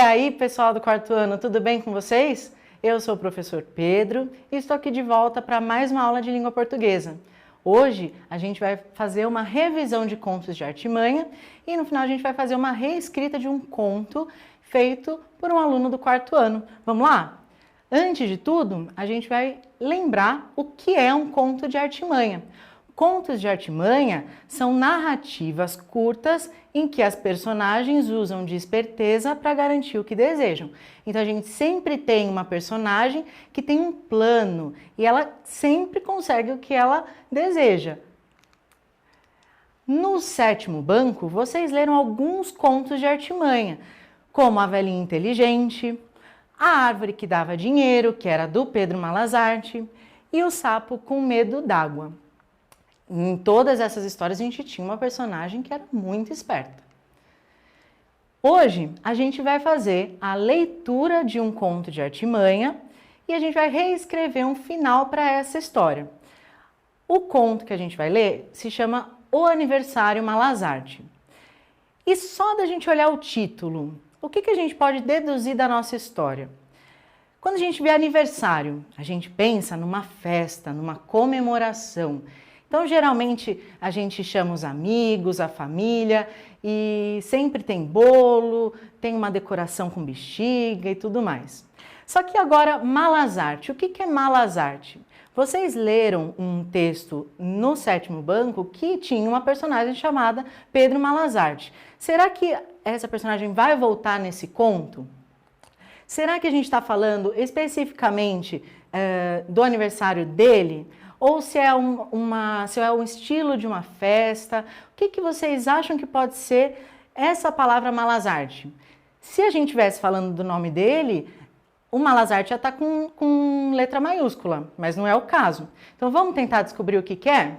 aí, pessoal do quarto ano, tudo bem com vocês? Eu sou o professor Pedro e estou aqui de volta para mais uma aula de língua portuguesa. Hoje a gente vai fazer uma revisão de contos de artimanha e no final a gente vai fazer uma reescrita de um conto feito por um aluno do quarto ano. Vamos lá? Antes de tudo, a gente vai lembrar o que é um conto de artimanha. Contos de artimanha são narrativas curtas em que as personagens usam de esperteza para garantir o que desejam. Então a gente sempre tem uma personagem que tem um plano e ela sempre consegue o que ela deseja. No sétimo banco, vocês leram alguns contos de artimanha, como A Velhinha Inteligente, A Árvore que Dava Dinheiro, que era do Pedro Malas Arte, e O Sapo com Medo d'Água. Em todas essas histórias a gente tinha uma personagem que era muito esperta. Hoje a gente vai fazer a leitura de um conto de artimanha e a gente vai reescrever um final para essa história. O conto que a gente vai ler se chama O Aniversário Malas Arte. E só da gente olhar o título, o que a gente pode deduzir da nossa história? Quando a gente vê aniversário, a gente pensa numa festa, numa comemoração. Então, geralmente, a gente chama os amigos, a família e sempre tem bolo, tem uma decoração com bexiga e tudo mais. Só que agora, Malas Arte. O que é Malas Arte? Vocês leram um texto no sétimo banco que tinha uma personagem chamada Pedro Malas Arte. Será que essa personagem vai voltar nesse conto? Será que a gente está falando especificamente do aniversário dele? Ou se é um estilo de uma festa? O que vocês acham que pode ser essa palavra Malas Arte? Se a gente estivesse falando do nome dele, o Malas Arte já está com letra maiúscula, mas não é o caso. Então vamos tentar descobrir o que é?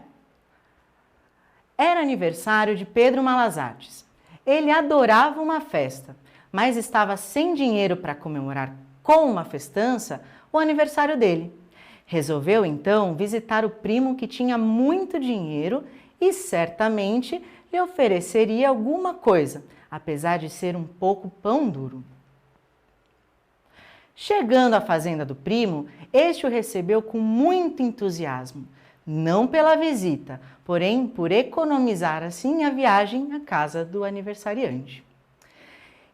Era aniversário de Pedro Malas Artes. Ele adorava uma festa, mas estava sem dinheiro para comemorar com uma festança o aniversário dele. Resolveu então visitar o primo que tinha muito dinheiro e certamente lhe ofereceria alguma coisa, apesar de ser um pouco pão duro. Chegando à fazenda do primo, este o recebeu com muito entusiasmo, não pela visita, porém por economizar assim a viagem à casa do aniversariante.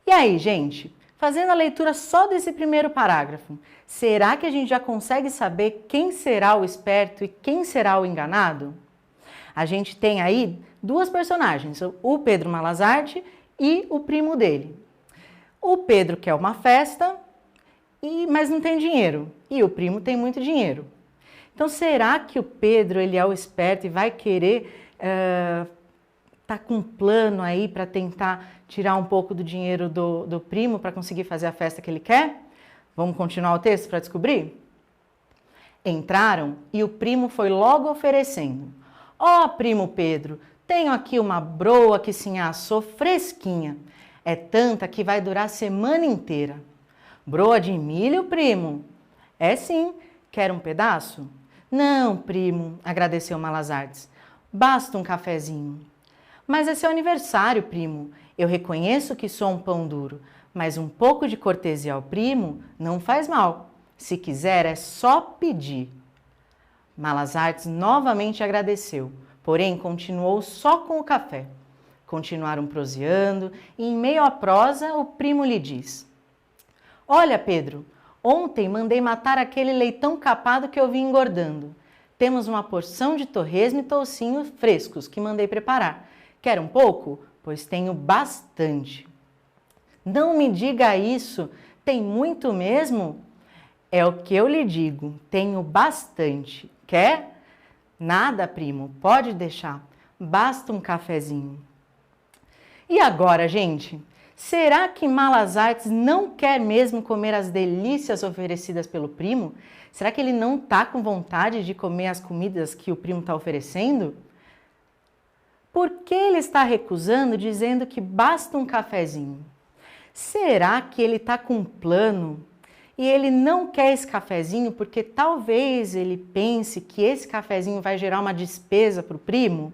E aí, gente? Fazendo a leitura só desse primeiro parágrafo, será que a gente já consegue saber quem será o esperto e quem será o enganado? A gente tem aí duas personagens, o Pedro Malas Arte e o primo dele. O Pedro quer uma festa, mas não tem dinheiro, e o primo tem muito dinheiro. Então, será que o Pedro ele é o esperto e vai querer tá com um plano aí para tentar tirar um pouco do dinheiro do primo para conseguir fazer a festa que ele quer? Vamos continuar o texto para descobrir? Entraram e o primo foi logo oferecendo. Ó, primo Pedro, tenho aqui uma broa que se assou fresquinha. É tanta que vai durar a semana inteira. Broa de milho, primo? É sim. Quer um pedaço? Não, primo, agradeceu Malas Artes. Basta um cafezinho. Mas é seu aniversário, primo. Eu reconheço que sou um pão duro, mas um pouco de cortesia ao primo não faz mal. Se quiser, é só pedir. Malas Artes novamente agradeceu, porém continuou só com o café. Continuaram proseando e, em meio à prosa, o primo lhe diz: Olha, Pedro, ontem mandei matar aquele leitão capado que eu vi engordando. Temos uma porção de torresmo e toucinho frescos que mandei preparar. Quer um pouco? Pois tenho bastante. Não me diga isso, tem muito mesmo? É o que eu lhe digo, tenho bastante. Quer? Nada, primo, pode deixar, basta um cafezinho. E agora, gente? Será que Malas Artes não quer mesmo comer as delícias oferecidas pelo primo? Será que ele não está com vontade de comer as comidas que o primo está oferecendo? Por que ele está recusando, dizendo que basta um cafezinho? Será que ele está com um plano e ele não quer esse cafezinho porque talvez ele pense que esse cafezinho vai gerar uma despesa para o primo?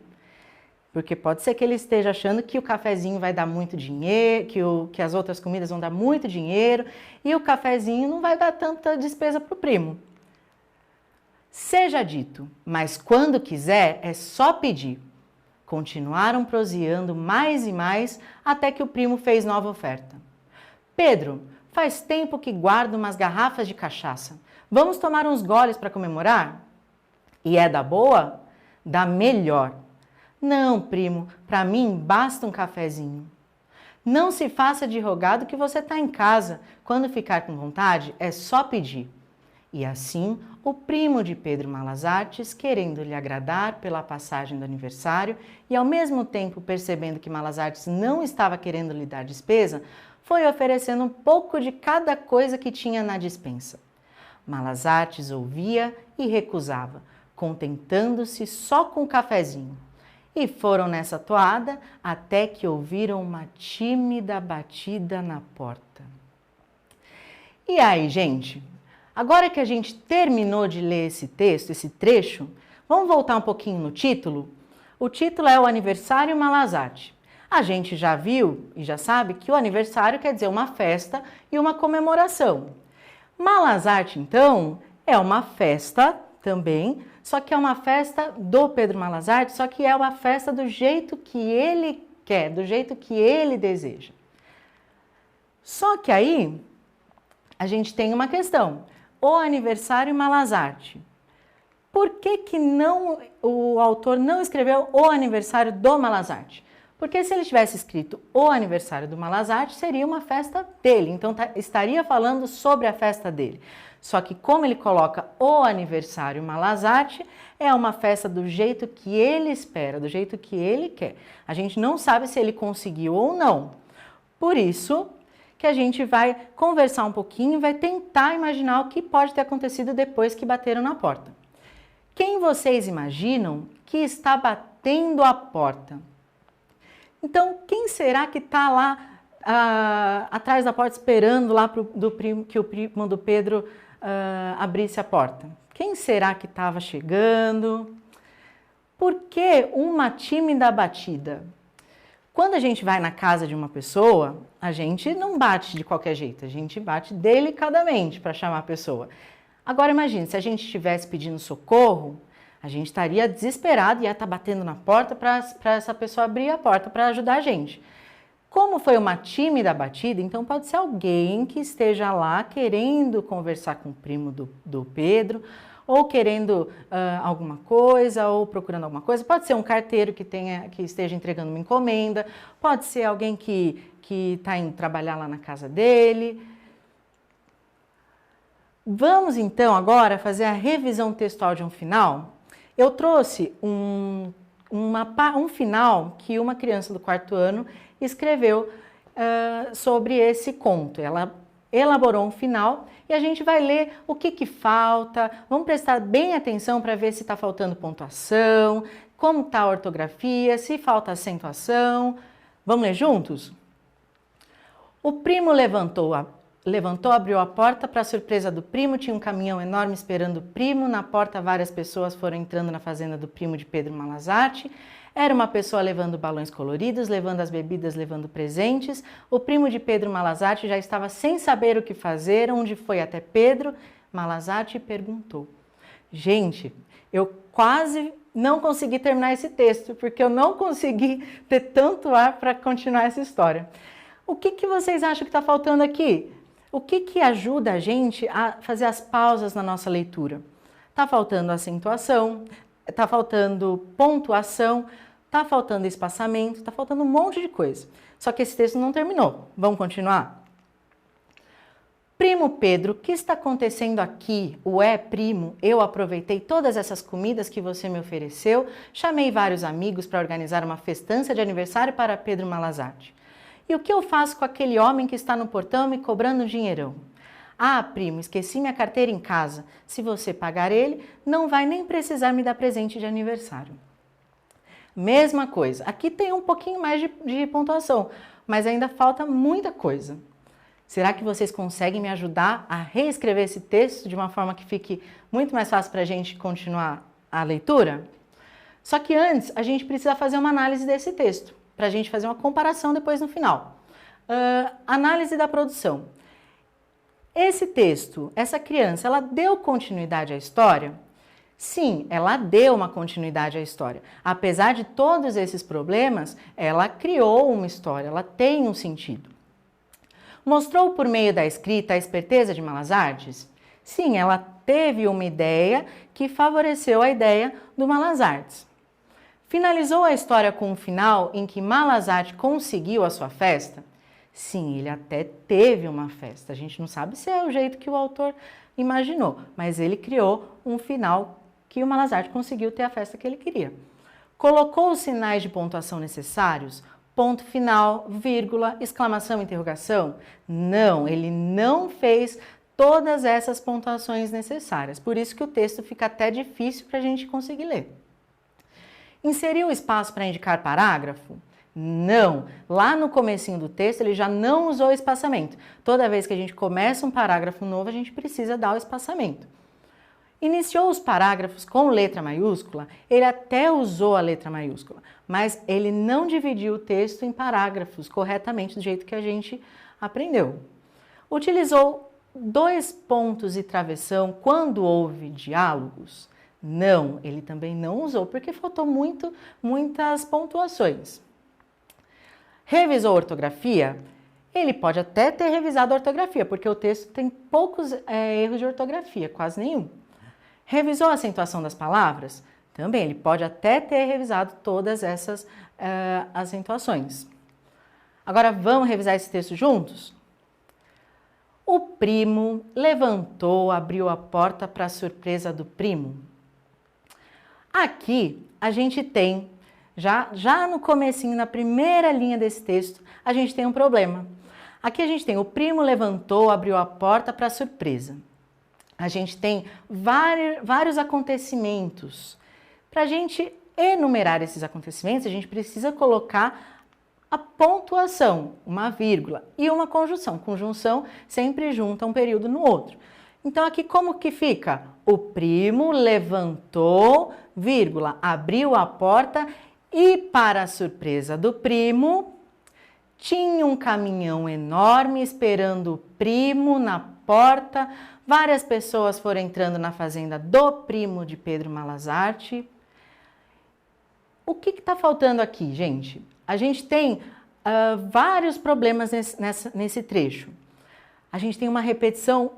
Porque pode ser que ele esteja achando que o cafezinho vai dar muito dinheiro, que as outras comidas vão dar muito dinheiro e o cafezinho não vai dar tanta despesa para o primo. Seja dito, mas quando quiser é só pedir. Continuaram proseando mais e mais até que o primo fez nova oferta. Pedro, faz tempo que guardo umas garrafas de cachaça. Vamos tomar uns goles para comemorar? E é da boa? Da melhor. Não, primo, para mim basta um cafezinho. Não se faça de rogado que você está em casa. Quando ficar com vontade, é só pedir. E assim, o primo de Pedro Malas Artes, querendo lhe agradar pela passagem do aniversário e ao mesmo tempo percebendo que Malas Artes não estava querendo lhe dar despesa, foi oferecendo um pouco de cada coisa que tinha na despensa. Malas Artes ouvia e recusava, contentando-se só com o cafezinho. E foram nessa toada até que ouviram uma tímida batida na porta. E aí, gente? Agora que a gente terminou de ler esse texto, esse trecho, vamos voltar um pouquinho no título? O título é O Aniversário Malas Artes. A gente já viu e já sabe que o aniversário quer dizer uma festa e uma comemoração. Malas Artes, então, é uma festa também, só que é uma festa do Pedro Malas Artes, só que é uma festa do jeito que ele quer, do jeito que ele deseja. Só que aí a gente tem uma questão. O aniversário Malas Artes. Por que não o autor não escreveu o aniversário do Malas Artes? Porque se ele tivesse escrito o aniversário do Malas Artes, seria uma festa dele, então estaria falando sobre a festa dele. Só que como ele coloca o aniversário Malas Artes, é uma festa do jeito que ele espera, do jeito que ele quer. A gente não sabe se ele conseguiu ou não. Por isso que a gente vai conversar um pouquinho e vai tentar imaginar o que pode ter acontecido depois que bateram na porta. Quem vocês imaginam que está batendo a porta? Então, quem será que está lá atrás da porta esperando lá que o primo do Pedro abrisse a porta? Quem será que estava chegando? Por que uma tímida batida? Quando a gente vai na casa de uma pessoa, a gente não bate de qualquer jeito, a gente bate delicadamente para chamar a pessoa. Agora imagine, se a gente estivesse pedindo socorro, a gente estaria desesperado e ia estar batendo na porta para essa pessoa abrir a porta para ajudar a gente. Como foi uma tímida batida, então pode ser alguém que esteja lá querendo conversar com o primo do Pedro, ou querendo alguma coisa, ou procurando alguma coisa. Pode ser um carteiro que esteja entregando uma encomenda, pode ser alguém que está indo trabalhar lá na casa dele. Vamos então agora fazer a revisão textual de um final. Eu trouxe um final que uma criança do 4º ano escreveu sobre esse conto. Ela elaborou um final e a gente vai ler o que falta. Vamos prestar bem atenção para ver se está faltando pontuação, como está a ortografia, se falta acentuação. Vamos ler juntos? O primo levantou, abriu a porta. Para surpresa do primo, tinha um caminhão enorme esperando o primo. Na porta, várias pessoas foram entrando na fazenda do primo de Pedro Malas Artes. Era uma pessoa levando balões coloridos, levando as bebidas, levando presentes. O primo de Pedro Malas Artes já estava sem saber o que fazer, onde foi até Pedro Malas Artes e perguntou. Gente, eu quase não consegui terminar esse texto, porque eu não consegui ter tanto ar para continuar essa história. O que vocês acham que está faltando aqui? O que ajuda a gente a fazer as pausas na nossa leitura? Está faltando acentuação, está faltando pontuação, está faltando espaçamento, está faltando um monte de coisa. Só que esse texto não terminou. Vamos continuar? Primo Pedro, o que está acontecendo aqui? Primo, eu aproveitei todas essas comidas que você me ofereceu, chamei vários amigos para organizar uma festança de aniversário para Pedro Malas Artes. E o que eu faço com aquele homem que está no portão me cobrando um dinheirão? Ah, primo, esqueci minha carteira em casa. Se você pagar ele, não vai nem precisar me dar presente de aniversário. Mesma coisa. Aqui tem um pouquinho mais de pontuação, mas ainda falta muita coisa. Será que vocês conseguem me ajudar a reescrever esse texto de uma forma que fique muito mais fácil para a gente continuar a leitura? Só que antes, a gente precisa fazer uma análise desse texto, para a gente fazer uma comparação depois no final. Análise da produção. Esse texto, essa criança, ela deu continuidade à história? Sim, ela deu uma continuidade à história. Apesar de todos esses problemas, ela criou uma história, ela tem um sentido. Mostrou por meio da escrita a esperteza de Malas Artes? Sim, ela teve uma ideia que favoreceu a ideia do Malas Artes. Finalizou a história com um final em que Malas Artes conseguiu a sua festa? Sim, ele até teve uma festa. A gente não sabe se é o jeito que o autor imaginou, mas ele criou um final que o Malas Artes conseguiu ter a festa que ele queria. Colocou os sinais de pontuação necessários? Ponto final, vírgula, exclamação, interrogação? Não, ele não fez todas essas pontuações necessárias. Por isso que o texto fica até difícil para a gente conseguir ler. Inseriu espaço para indicar parágrafo? Não. Lá no comecinho do texto ele já não usou espaçamento. Toda vez que a gente começa um parágrafo novo, a gente precisa dar o espaçamento. Iniciou os parágrafos com letra maiúscula, ele até usou a letra maiúscula, mas ele não dividiu o texto em parágrafos corretamente do jeito que a gente aprendeu. Utilizou 2 pontos e travessão quando houve diálogos? Não, ele também não usou, porque faltou muitas pontuações. Revisou a ortografia? Ele pode até ter revisado a ortografia, porque o texto tem poucos erros de ortografia, quase nenhum. Revisou a acentuação das palavras? Também, ele pode até ter revisado todas essas acentuações. Agora, vamos revisar esse texto juntos? O primo levantou, abriu a porta para a surpresa do primo. Aqui, a gente tem, já no comecinho, na primeira linha desse texto, a gente tem um problema. Aqui a gente tem o primo levantou, abriu a porta para a surpresa. A gente tem vários acontecimentos. Para a gente enumerar esses acontecimentos, a gente precisa colocar a pontuação, uma vírgula e uma conjunção. Conjunção sempre junta um período no outro. Então aqui como que fica? O primo levantou, vírgula, abriu a porta e, para a surpresa do primo, tinha um caminhão enorme esperando o primo na porta. Várias pessoas foram entrando na fazenda do primo de Pedro Malas Artes. O que está faltando aqui, gente? A gente tem vários problemas nesse trecho. A gente tem uma repetição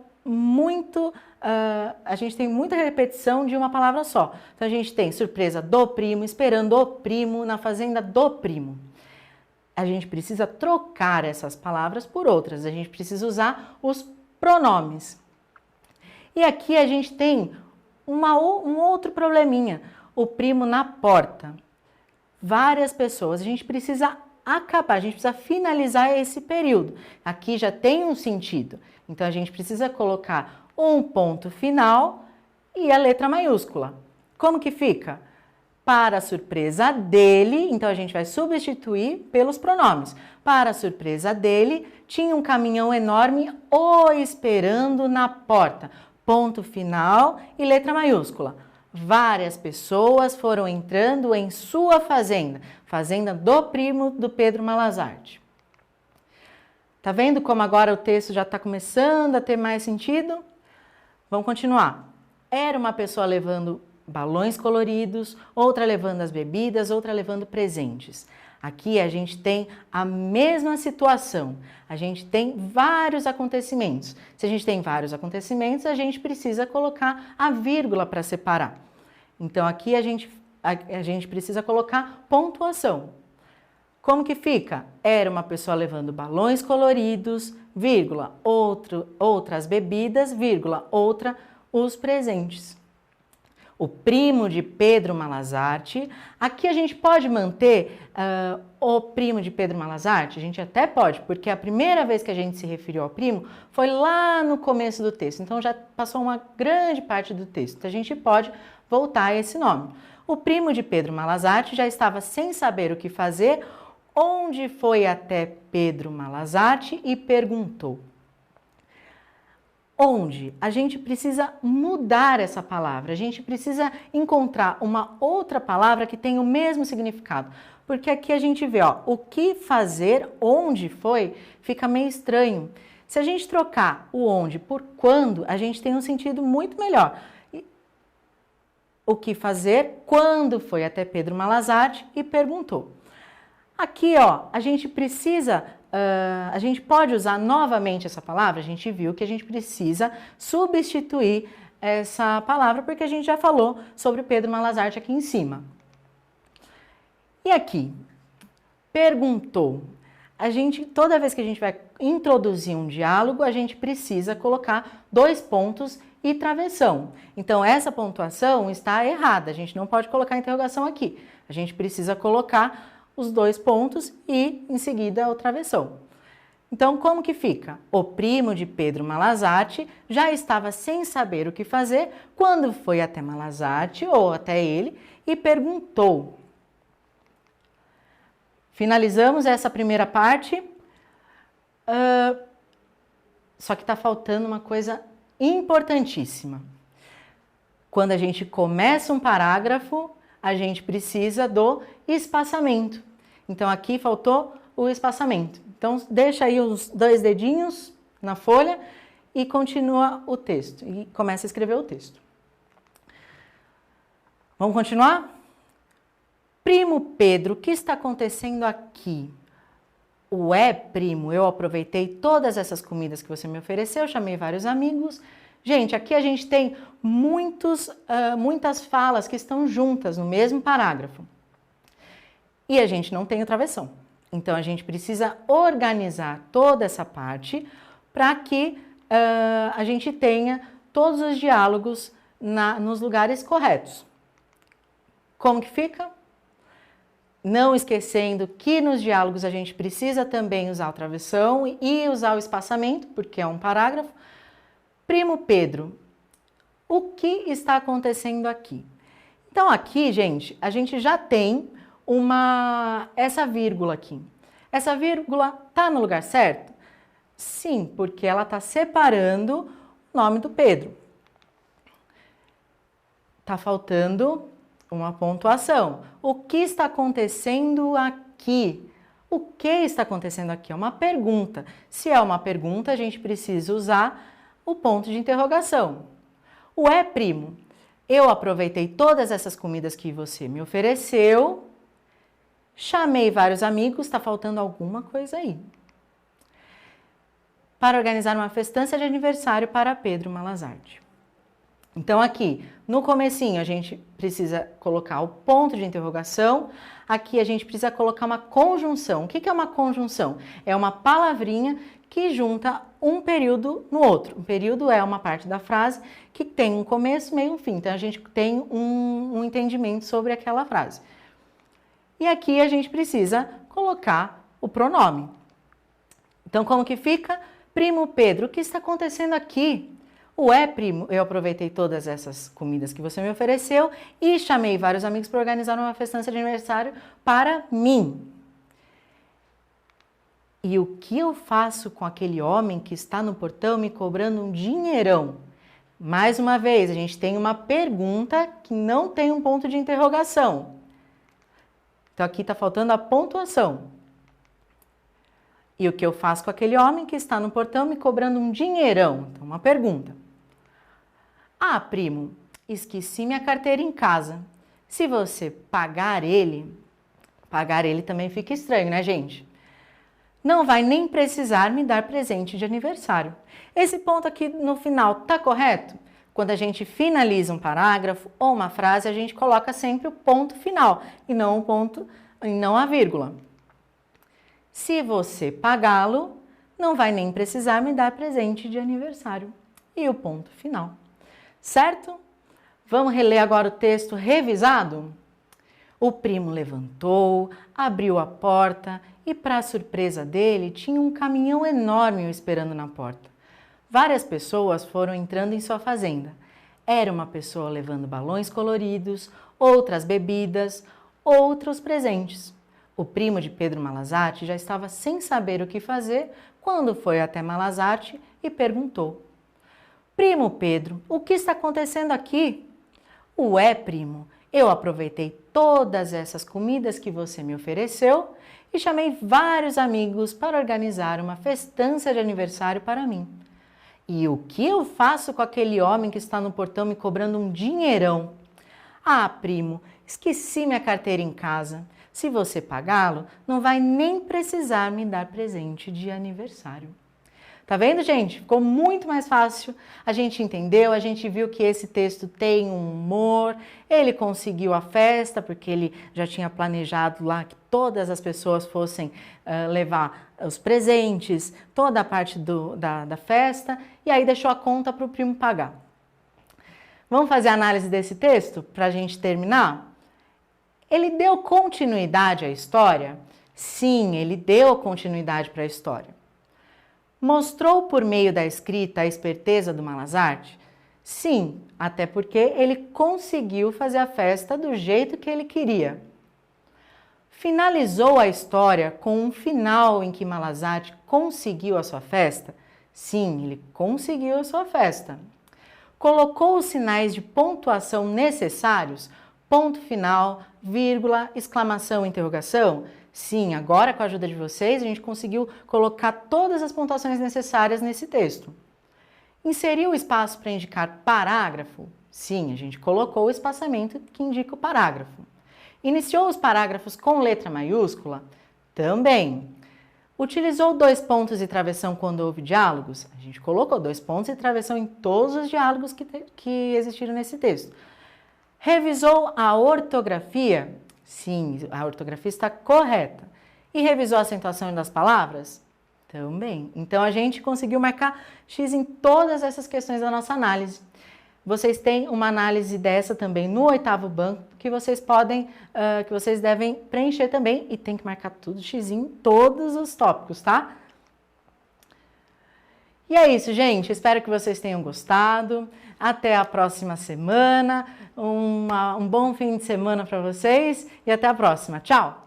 a gente tem muita repetição de uma palavra só. Então a gente tem surpresa do primo, esperando o primo, na fazenda do primo. A gente precisa trocar essas palavras por outras. A gente precisa usar os pronomes. E aqui a gente tem um outro probleminha. O primo na porta. Várias pessoas. A gente precisa acabar, a gente precisa finalizar esse período. Aqui já tem um sentido. Então a gente precisa colocar um ponto final e a letra maiúscula. Como que fica? Para a surpresa dele, então a gente vai substituir pelos pronomes. Para a surpresa dele, tinha um caminhão enorme o esperando na porta. Ponto final e letra maiúscula. Várias pessoas foram entrando em sua fazenda, fazenda do primo do Pedro Malas Artes. Tá vendo como agora o texto já está começando a ter mais sentido? Vamos continuar. Era uma pessoa levando balões coloridos, outra levando as bebidas, outra levando presentes. Aqui a gente tem a mesma situação, a gente tem vários acontecimentos. Se a gente tem vários acontecimentos, a gente precisa colocar a vírgula para separar. Então aqui a gente precisa colocar pontuação. Como que fica? Era uma pessoa levando balões coloridos, vírgula, outras bebidas, vírgula, outra, os presentes. O primo de Pedro Malas Artes. Aqui a gente pode manter o primo de Pedro Malas Artes? A gente até pode, porque a primeira vez que a gente se referiu ao primo foi lá no começo do texto. Então já passou uma grande parte do texto. Então a gente pode voltar a esse nome. O primo de Pedro Malas Artes já estava sem saber o que fazer, onde foi até Pedro Malas Artes e perguntou. onde a gente precisa mudar essa palavra, a gente precisa encontrar uma outra palavra que tenha o mesmo significado. Porque aqui a gente vê, ó, o que fazer, onde foi, fica meio estranho. Se a gente trocar o onde por quando, a gente tem um sentido muito melhor. O que fazer, quando foi até Pedro Malazarte e perguntou. Aqui, ó, a gente precisa, a gente pode usar novamente essa palavra, a gente viu que a gente precisa substituir essa palavra, porque a gente já falou sobre Pedro Malazarte aqui em cima. E aqui, perguntou. A gente, toda vez que a gente vai introduzir um diálogo, a gente precisa colocar 2 pontos e travessão. Então, essa pontuação está errada, a gente não pode colocar interrogação aqui. A gente precisa colocar os 2 pontos e, em seguida, o travessão. Então, como que fica? O primo de Pedro Malazarte já estava sem saber o que fazer quando foi até Malazarte, ou até ele, e perguntou. Finalizamos essa primeira parte, só que está faltando uma coisa importantíssima. Quando a gente começa um parágrafo, a gente precisa do espaçamento. Então, aqui faltou o espaçamento. Então, deixa aí os 2 dedinhos na folha e continua o texto. E começa a escrever o texto. Vamos continuar? Primo Pedro, o que está acontecendo aqui? Primo, eu aproveitei todas essas comidas que você me ofereceu, chamei vários amigos. Gente, aqui a gente tem muitas falas que estão juntas no mesmo parágrafo. E a gente não tem o travessão. Então, a gente precisa organizar toda essa parte para que a gente tenha todos os diálogos nos lugares corretos. Como que fica? Não esquecendo que nos diálogos a gente precisa também usar o travessão e usar o espaçamento, porque é um parágrafo. Primo Pedro, o que está acontecendo aqui? Então aqui, gente, a gente já tem essa vírgula aqui. Essa vírgula está no lugar certo? Sim, porque ela está separando o nome do Pedro. Está faltando uma pontuação. O que está acontecendo aqui? O que está acontecendo aqui? É uma pergunta. Se é uma pergunta, a gente precisa usar o ponto de interrogação. Primo, eu aproveitei todas essas comidas que você me ofereceu, chamei vários amigos, está faltando alguma coisa aí. Para organizar uma festança de aniversário para Pedro Malazarte. Então aqui, no comecinho, a gente precisa colocar o ponto de interrogação. Aqui a gente precisa colocar uma conjunção. O que é uma conjunção? É uma palavrinha que junta um período no outro. Um período é uma parte da frase que tem um começo, meio e um fim. Então a gente tem um entendimento sobre aquela frase. E aqui a gente precisa colocar o pronome. Então como que fica? Primo Pedro, o que está acontecendo aqui? Primo, eu aproveitei todas essas comidas que você me ofereceu e chamei vários amigos para organizar uma festança de aniversário para mim. E o que eu faço com aquele homem que está no portão me cobrando um dinheirão? Mais uma vez, a gente tem uma pergunta que não tem um ponto de interrogação. Então aqui está faltando a pontuação. E o que eu faço com aquele homem que está no portão me cobrando um dinheirão? Então, uma pergunta. Primo, esqueci minha carteira em casa. Se você pagar ele também fica estranho, né, gente? Não vai nem precisar me dar presente de aniversário. Esse ponto aqui no final tá correto? Quando a gente finaliza um parágrafo ou uma frase, a gente coloca sempre o ponto final e não a vírgula. Se você pagá-lo, não vai nem precisar me dar presente de aniversário. E o ponto final. Certo? Vamos reler agora o texto revisado? O primo levantou, abriu a porta e, para surpresa dele, tinha um caminhão enorme o esperando na porta. Várias pessoas foram entrando em sua fazenda. Era uma pessoa levando balões coloridos, outras bebidas, outros presentes. O primo de Pedro Malazarte já estava sem saber o que fazer quando foi até Malazarte e perguntou: Primo Pedro, o que está acontecendo aqui? Ué, primo, eu aproveitei todas essas comidas que você me ofereceu e chamei vários amigos para organizar uma festança de aniversário para mim. E o que eu faço com aquele homem que está no portão me cobrando um dinheirão? Ah, primo, esqueci minha carteira em casa. Se você pagá-lo, não vai nem precisar me dar presente de aniversário. Tá vendo, gente? Ficou muito mais fácil. A gente entendeu, a gente viu que esse texto tem um humor. Ele conseguiu a festa, porque ele já tinha planejado lá que todas as pessoas fossem levar os presentes, toda a parte da festa, e aí deixou a conta para o primo pagar. Vamos fazer a análise desse texto para a gente terminar? Ele deu continuidade à história? Sim, ele deu continuidade para a história. Mostrou por meio da escrita a esperteza do Malazarte? Sim, até porque ele conseguiu fazer a festa do jeito que ele queria. Finalizou a história com um final em que Malazarte conseguiu a sua festa? Sim, ele conseguiu a sua festa. Colocou os sinais de pontuação necessários? Ponto final, vírgula, exclamação, interrogação? Sim, agora com a ajuda de vocês, a gente conseguiu colocar todas as pontuações necessárias nesse texto. Inseriu o espaço para indicar parágrafo? Sim, a gente colocou o espaçamento que indica o parágrafo. Iniciou os parágrafos com letra maiúscula? Também. Utilizou dois pontos e travessão quando houve diálogos? A gente colocou dois pontos e travessão em todos os diálogos que existiram nesse texto. Revisou a ortografia? Sim, a ortografia está correta. E revisou a acentuação das palavras? Também. Então, a gente conseguiu marcar X em todas essas questões da nossa análise. Vocês têm uma análise dessa também no 8º banco, que vocês devem preencher também e tem que marcar tudo X em todos os tópicos, tá? E é isso, gente. Espero que vocês tenham gostado. Até a próxima semana. Um bom fim de semana para vocês e até a próxima. Tchau!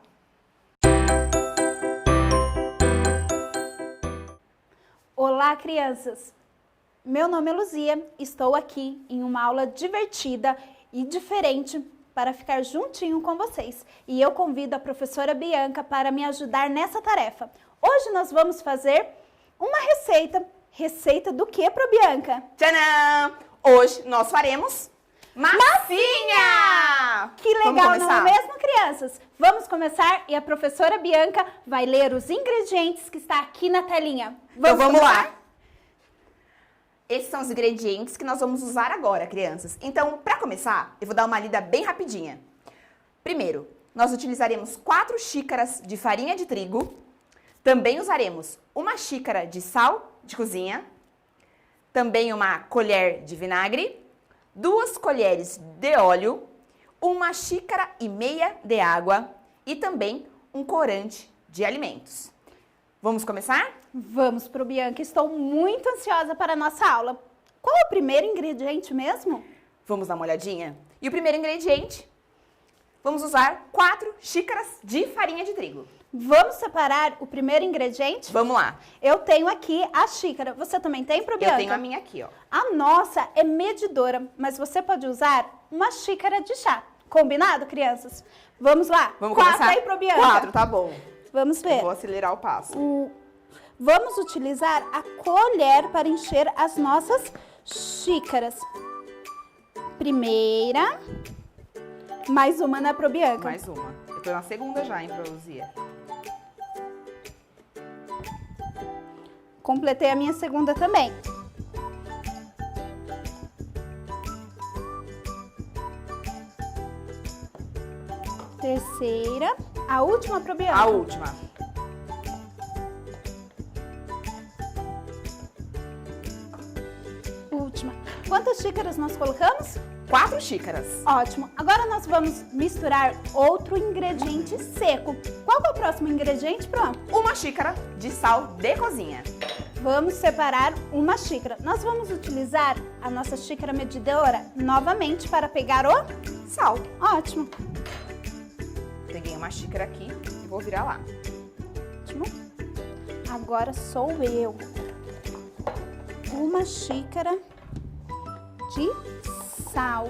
Olá, crianças! Meu nome é Luzia, estou aqui em uma aula divertida e diferente para ficar juntinho com vocês. E eu convido a professora Bianca para me ajudar nessa tarefa. Hoje nós vamos fazer uma receita. Receita do que, Pro Bianca? Tcharam! Hoje nós faremos massinha! Que legal, não é mesmo, crianças? Vamos começar e a professora Bianca vai ler os ingredientes que está aqui na telinha. Vamos lá! Esses são os ingredientes que nós vamos usar agora, crianças. Então, para começar, eu vou dar uma lida bem rapidinha. Primeiro, nós utilizaremos 4 xícaras de farinha de trigo. Também usaremos 1 xícara de sal de cozinha. Também 1 colher de vinagre. 2 colheres de óleo. 1,5 xícara de água. E também um corante de alimentos. Vamos começar? Vamos, Pro Bianca. Estou muito ansiosa para a nossa aula. Qual é o primeiro ingrediente mesmo? Vamos dar uma olhadinha? E o primeiro ingrediente, vamos usar 4 xícaras de farinha de trigo. Vamos separar o primeiro ingrediente? Vamos lá. Eu tenho aqui a xícara. Você também tem, Pro Bianca? Eu tenho a minha aqui, ó. A nossa é medidora, mas você pode usar 1 xícara de chá. Combinado, crianças? Vamos lá. Vamos 4 começar? aí, Pro Bianca. 4, tá bom. Vamos ver. Eu vou acelerar o passo. Vamos utilizar a colher para encher as nossas xícaras. Primeira. Mais uma, né, Pro Bianca? Mais uma. Eu tô na segunda já, hein, pra Luzia. Completei a minha segunda também. Terceira. A última, Pro Bianca? A última. Última. Quantas xícaras nós colocamos? 4 xícaras. Ótimo. Agora nós vamos misturar outro ingrediente seco. Qual que é o próximo ingrediente, Pro? 1 xícara de sal de cozinha. Vamos separar 1 xícara. Nós vamos utilizar a nossa xícara medidora novamente para pegar o Sal. Ótimo. Peguei 1 xícara aqui e vou virar lá. Ótimo. Agora sou eu. 1 xícara de sal.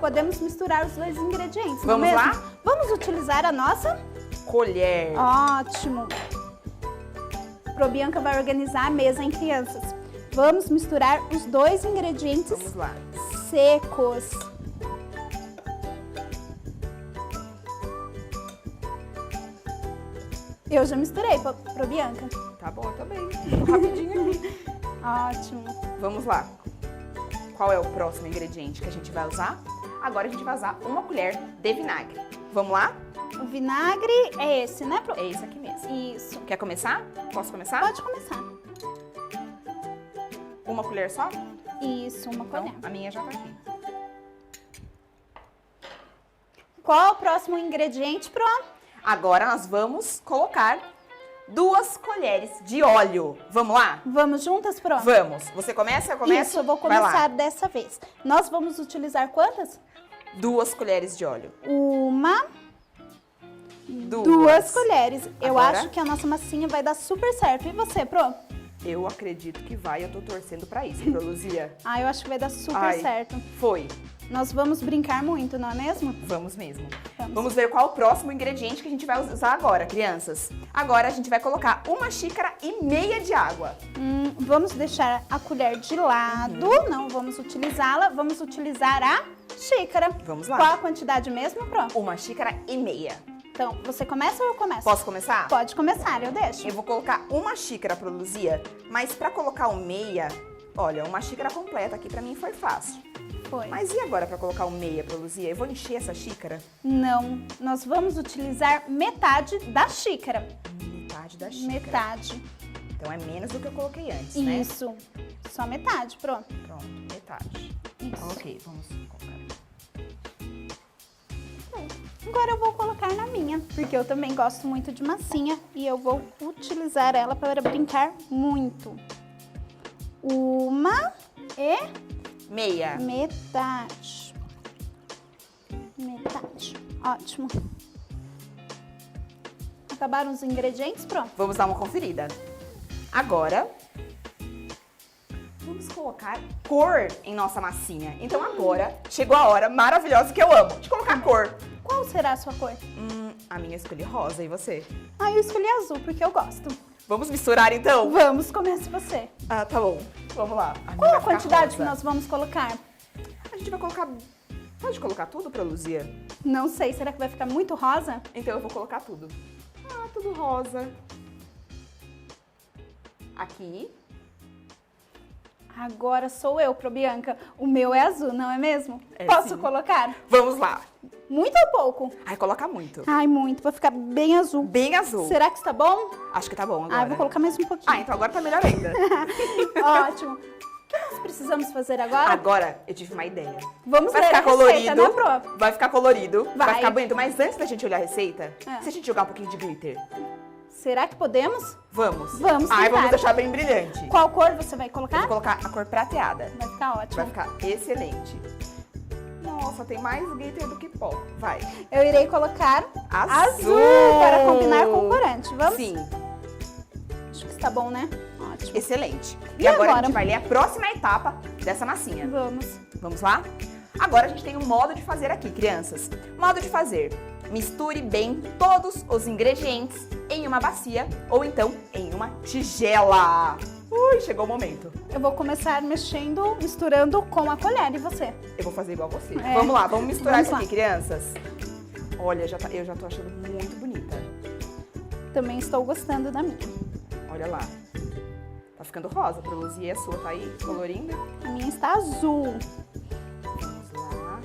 Podemos misturar os dois ingredientes, Vamos não é lá? mesmo? Vamos utilizar a nossa? Colher. Ótimo. Pro Bianca vai organizar a mesa, hein, crianças? Vamos misturar os dois ingredientes Vamos lá. secos. Eu já misturei pro Bianca. Tá bom, tá bem. Tô rapidinho aqui. Ótimo. Vamos lá. Qual é o próximo ingrediente que a gente vai usar? Agora a gente vai usar uma colher de vinagre. Vamos lá? O vinagre é esse, né? É esse aqui mesmo. Isso. Quer começar? Posso começar? Pode começar. Uma colher só? Isso, uma Então, colher. a minha já tá aqui. Qual é o próximo ingrediente, Pro? Agora nós vamos colocar 2 colheres de óleo. Vamos lá? Vamos juntas, Pro? Vamos. Você começa? Eu começo? Isso, eu vou Vai lá. começar dessa vez. Nós vamos utilizar quantas? 2 colheres de óleo. Uma, 2. 2 colheres. Eu Agora? acho que a nossa massinha vai dar super certo. E você, Pro? Eu acredito que vai, eu tô torcendo pra isso, Pro Luzia. Ah, eu acho que vai dar super Ai. certo. Foi. Nós vamos brincar muito, não é mesmo? Vamos mesmo. Vamos. Vamos ver qual o próximo ingrediente que a gente vai usar agora, crianças. Agora a gente vai colocar 1,5 xícara de água. Vamos deixar a colher de lado. Não vamos utilizá-la. Vamos utilizar a xícara. Vamos lá. Qual a quantidade mesmo, Pro? 1,5 xícara. Então, você começa ou eu começo? Posso começar? Pode começar, eu deixo. Eu vou colocar 1 xícara, Pro Luzia, mas pra colocar o meia, olha, 1 xícara completa aqui pra mim foi fácil. Foi. Mas e agora pra colocar o meia, Pro Luzia? Eu vou encher essa xícara? Não, nós vamos utilizar metade da xícara. Metade da xícara. Metade. Então é menos do que eu coloquei antes, né? Isso. Só metade, pronto. Pronto, metade. Isso. Ok, vamos colocar. Agora eu vou colocar na minha, porque eu também gosto muito de massinha e eu vou utilizar ela para brincar muito. 1 e Meia. metade. Metade. Ótimo. Acabaram os ingredientes? Pronto. Vamos dar uma conferida. Agora, vamos colocar cor em nossa massinha. Então agora chegou a hora maravilhosa que eu amo, de colocar cor. Qual será a sua cor? A minha eu escolhi rosa, e você? Ah, eu escolhi azul, porque eu gosto. Vamos misturar então? Vamos, comece você. Ah, tá bom. Vamos lá. minha Qual vai a ficar quantidade que rosa. nós vamos colocar? A gente vai colocar... Pode colocar tudo, Pro Luzia? Não sei, será que vai ficar muito rosa? Então eu vou colocar tudo. Ah, tudo rosa. Aqui. Agora sou eu, Pro Bianca. O meu é azul, não é mesmo? É, Posso sim. colocar? Vamos lá. Muito ou pouco? Ai, coloca muito. Ai, muito. Vai ficar bem azul. Bem azul. Será que está bom? Acho que tá bom agora. Ah, vou colocar mais um pouquinho. Ah, então agora tá melhor ainda. Ótimo. O que nós precisamos fazer agora? Agora eu tive uma ideia. Vamos Vai ler ficar a receita, colorido. né, Pro? Vai ficar colorido. Vai. Vai. ficar bonito. Mas antes da gente olhar a receita, É. se a gente jogar um pouquinho de glitter. Será que podemos? Vamos? Vamos Ai, tentar. vamos deixar bem brilhante. Qual cor você vai Eu colocar? vou colocar a cor prateada. Vai ficar ótimo. Vai ficar excelente. Nossa, tem mais glitter do que pó. Vai. Eu irei colocar Azul. para combinar com o corante. Vamos? Sim, Acho que está bom, né? Ótimo. excelente. E E agora a agora? gente vai ler a próxima etapa dessa massinha. Vamos. Vamos lá? Agora a gente tem um modo de fazer aqui, crianças. Modo de fazer. Misture bem todos os ingredientes em uma bacia ou então em uma tigela. Ui, chegou o momento. Eu vou começar mexendo, misturando com a colher. E você? Eu vou fazer igual você. É. Vamos lá, vamos misturar Vamos isso lá. aqui, crianças. Olha, eu já tô achando muito bonita. Também estou gostando da minha. Olha lá. Tá ficando rosa, Pro Luzia, e a sua tá aí colorindo. A minha está azul. Vamos lá.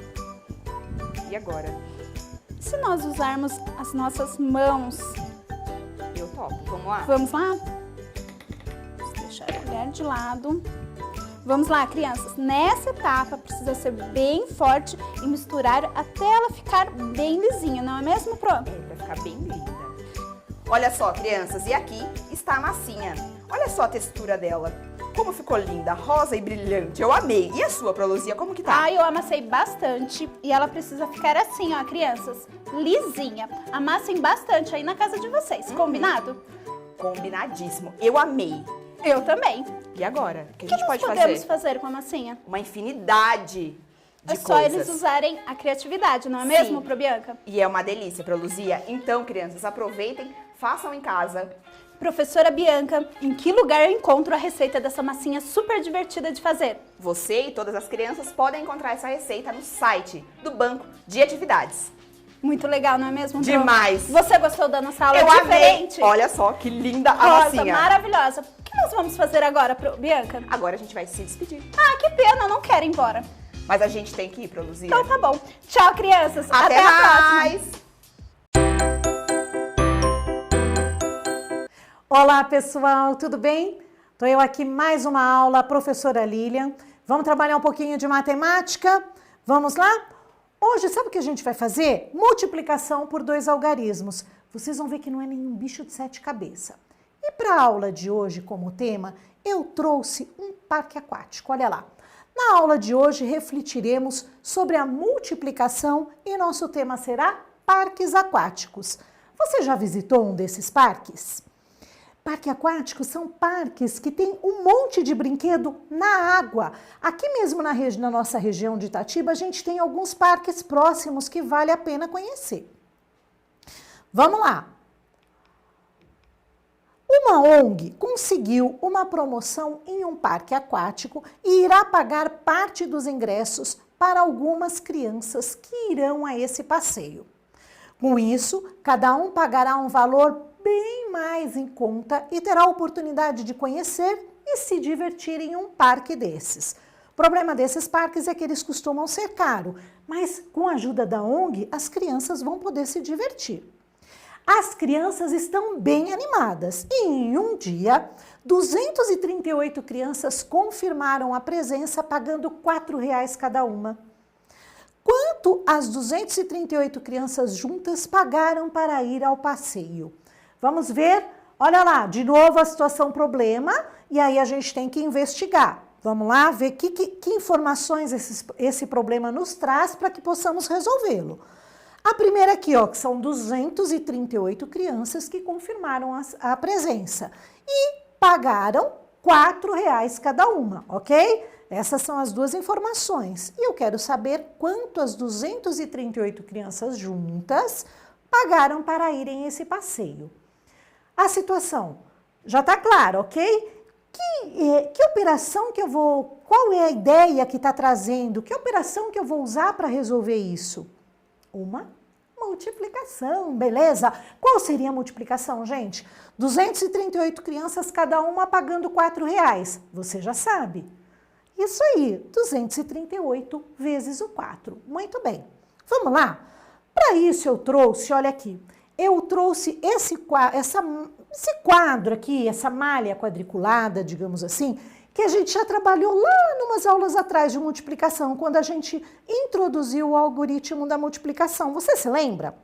E agora? Se nós usarmos as nossas mãos, Eu topo. Vamos lá? vamos lá? Vamos deixar a colher de lado. Vamos lá, crianças. Nessa etapa precisa ser bem forte e misturar até ela ficar bem lisinha, não é mesmo, Pro? É, pra ficar bem linda. Olha só, crianças, e aqui está a massinha. Olha só a textura dela. Como ficou linda, rosa e brilhante. Eu amei. E a sua, Pro Luzia, como que tá? Ah, eu amassei bastante e ela precisa ficar assim, ó, crianças, lisinha. Amassem bastante aí na casa de vocês, combinado? Combinadíssimo. Eu amei. Eu também. E agora? O que a O que gente nós pode podemos fazer? fazer com a massinha? Uma infinidade de É só coisas. eles usarem a criatividade, não é Sim. mesmo, Pro Bianca? E é uma delícia para Luzia. Então, crianças, aproveitem, façam em casa. Professora Bianca, em que lugar eu encontro a receita dessa massinha super divertida de fazer? Você e todas as crianças podem encontrar essa receita no site do Banco de Atividades. Muito legal, não é mesmo, Pro? Demais! Você gostou da nossa aula Eu diferente? amei! Olha só que linda a Rosa, massinha. maravilhosa. O que nós vamos fazer agora, Pro Bianca? Agora a gente vai se despedir. Ah, que pena, eu não quero ir embora. Mas a gente tem que ir, Luzia. Então tá bom. Tchau, crianças. Até a próxima. mais! Olá pessoal, tudo bem? Estou eu aqui mais uma aula, professora Lilian. Vamos trabalhar um pouquinho de matemática? Vamos lá? Hoje, sabe o que a gente vai fazer? Multiplicação por 2 algarismos. Vocês vão ver que não é nenhum bicho de 7 cabeças. E para a aula de hoje, como tema, eu trouxe um parque aquático. Olha lá. Na aula de hoje, refletiremos sobre a multiplicação e nosso tema será parques aquáticos. Você já visitou um desses parques? Parque aquático são parques que tem um monte de brinquedo na água. Aqui mesmo na nossa região de Itatiba, a gente tem alguns parques próximos que vale a pena conhecer. Vamos lá. Uma ONG conseguiu uma promoção em um parque aquático e irá pagar parte dos ingressos para algumas crianças que irão a esse passeio. Com isso, cada um pagará um valor bem mais em conta e terá a oportunidade de conhecer e se divertir em um parque desses. O problema desses parques é que eles costumam ser caros, mas com a ajuda da ONG, as crianças vão poder se divertir. As crianças estão bem animadas e em um dia, 238 crianças confirmaram a presença pagando R$ 4,00 cada uma. Quanto as 238 crianças juntas pagaram para ir ao passeio? Vamos ver? Olha lá, de novo a situação problema e aí a gente tem que investigar. Vamos lá ver que informações esse problema nos traz para que possamos resolvê-lo. A primeira aqui, ó, que são 238 crianças que confirmaram a presença e pagaram R$ 4,00 cada uma, ok? Essas são as duas informações. E eu quero saber quanto as 238 crianças juntas pagaram para irem a esse passeio. A situação já está clara, ok? Que operação que eu vou... Qual é a ideia que está trazendo? Que operação que eu vou usar para resolver isso? Uma multiplicação, beleza? Qual seria a multiplicação, gente? 238 crianças, cada uma pagando R$ 4,00. Você já sabe. Isso aí, 238 vezes o 4. Muito bem. Vamos lá? Para isso eu trouxe, olha aqui, eu trouxe esse quadro aqui, essa malha quadriculada, digamos assim, que a gente já trabalhou lá numas aulas atrás de multiplicação, quando a gente introduziu o algoritmo da multiplicação. Você se lembra?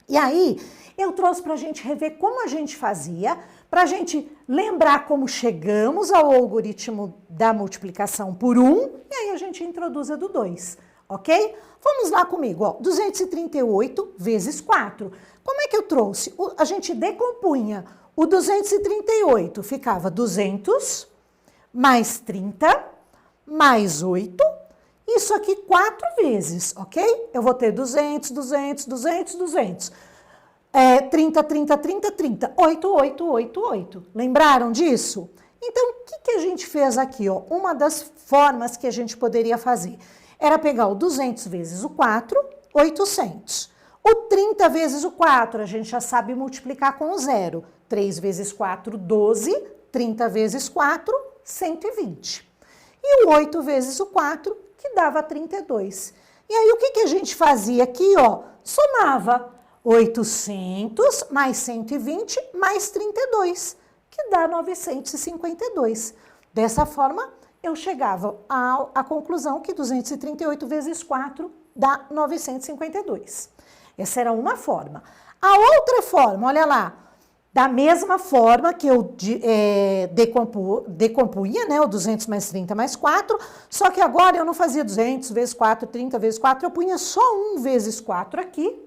E aí, eu trouxe para a gente rever como a gente fazia, para a gente lembrar como chegamos ao algoritmo da multiplicação por 1, e aí a gente introduz a do 2, ok? Vamos lá comigo, ó, 238 vezes 4. Como é que eu trouxe? A gente decompunha o 238, ficava 200 mais 30 mais 8, isso aqui 4 vezes, ok? Eu vou ter 200, 200, 200, 200. 30, 30, 30, 30. 8, 8, 8, 8. Lembraram disso? Então, o que a gente fez aqui? Ó? Uma das formas que a gente poderia fazer era pegar o 200 vezes o 4, 800. O 30 vezes o 4, a gente já sabe multiplicar com o 0. 3 vezes 4, 12. 30 vezes 4, 120. E o 8 vezes o 4, que dava 32. E aí, o que a gente fazia aqui, ó? Somava 800 mais 120 mais 32, que dá 952. Dessa forma, eu chegava à conclusão que 238 vezes 4 dá 952. Essa era uma forma. A outra forma, olha lá, da mesma forma que eu decompunha, né, o 200 mais 30 mais 4, só que agora eu não fazia 200 vezes 4, 30 vezes 4, eu punha só 1 vezes 4 aqui.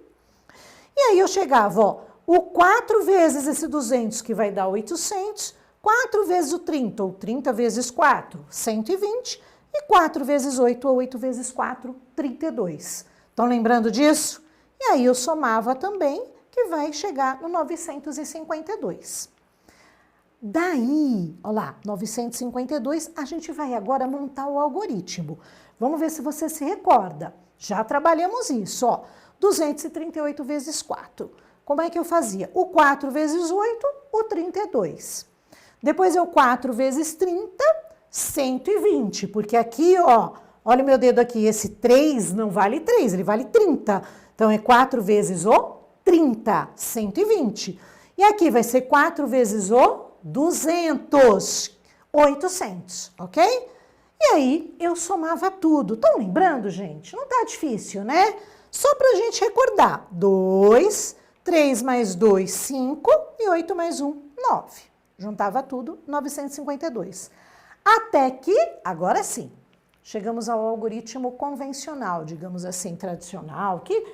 E aí eu chegava, ó, o 4 vezes esse 200, que vai dar 800, 4 vezes o 30, ou 30 vezes 4, 120. E 4 vezes 8, ou 8 vezes 4, 32. Estão lembrando disso? E aí eu somava também, que vai chegar no 952. Daí, olha lá, 952, a gente vai agora montar o algoritmo. Vamos ver se você se recorda. Já trabalhamos isso, ó. 238 vezes 4. Como é que eu fazia? O 4 vezes 8, o 32. Depois eu 4 vezes 30, 120. Porque aqui, ó, olha o meu dedo aqui, esse 3 não vale 3, ele vale 30. Então é 4 vezes o 30, 120. E aqui vai ser 4 vezes o 200, 800, ok? E aí eu somava tudo. Estão lembrando, gente? Não tá difícil, né? Só pra gente recordar. 2, 3 mais 2, 5 e 8 mais 1, 9. Juntava tudo, 952. Até que, agora sim, chegamos ao algoritmo convencional, digamos assim, tradicional, que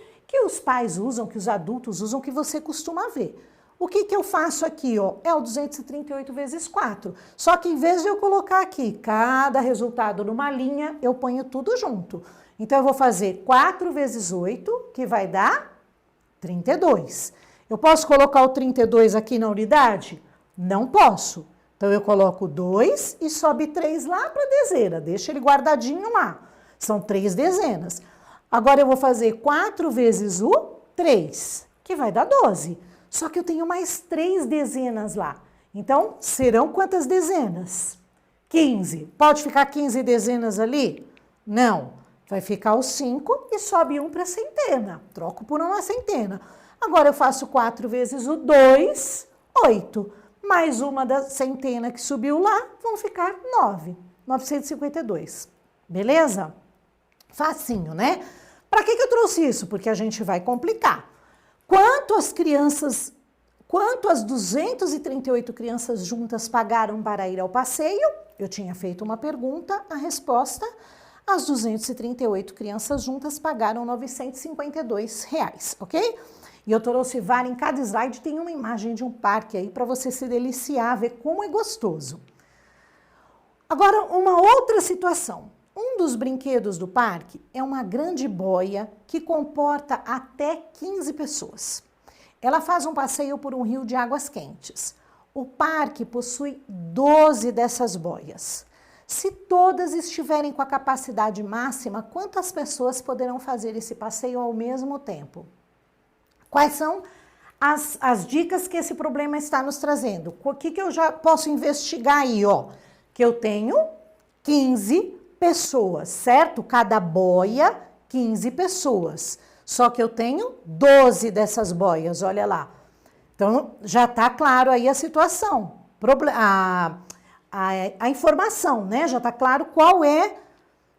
os pais usam, que os adultos usam, que você costuma ver. O que eu faço aqui, ó? É o 238 vezes 4. Só que em vez de eu colocar aqui cada resultado numa linha, eu ponho tudo junto. Então, eu vou fazer 4 vezes 8, que vai dar 32. Eu posso colocar o 32 aqui na unidade? Não posso. Então, eu coloco 2 e sobe 3 lá para a dezena. Deixa ele guardadinho lá. São 3 dezenas. Agora, eu vou fazer 4 vezes o 3, que vai dar 12. Só que eu tenho mais 3 dezenas lá. Então, serão quantas dezenas? 15. Pode ficar 15 dezenas ali? Não. Vai ficar os 5 e sobe 1 para a centena. Troco por uma centena. Agora, eu faço 4 vezes o 2, 8. Mais uma da centena que subiu lá, vão ficar 9. 952. Beleza? Facinho, né? Para que eu trouxe isso? Porque a gente vai complicar. Quanto as 238 crianças juntas pagaram para ir ao passeio? Eu tinha feito uma pergunta, a resposta, as 238 crianças juntas pagaram R$ 952, ok? E eu trouxe em cada slide tem uma imagem de um parque aí para você se deliciar, ver como é gostoso. Agora, uma outra situação. Um dos brinquedos do parque é uma grande boia que comporta até 15 pessoas. Ela faz um passeio por um rio de águas quentes. O parque possui 12 dessas boias. Se todas estiverem com a capacidade máxima, quantas pessoas poderão fazer esse passeio ao mesmo tempo? Quais são as dicas que esse problema está nos trazendo? O que eu já posso investigar aí, ó? Que eu tenho 15 pessoas, certo? Cada boia, 15 pessoas. Só que eu tenho 12 dessas boias, olha lá. Então, já está claro aí a situação, a informação, né? Já está claro qual é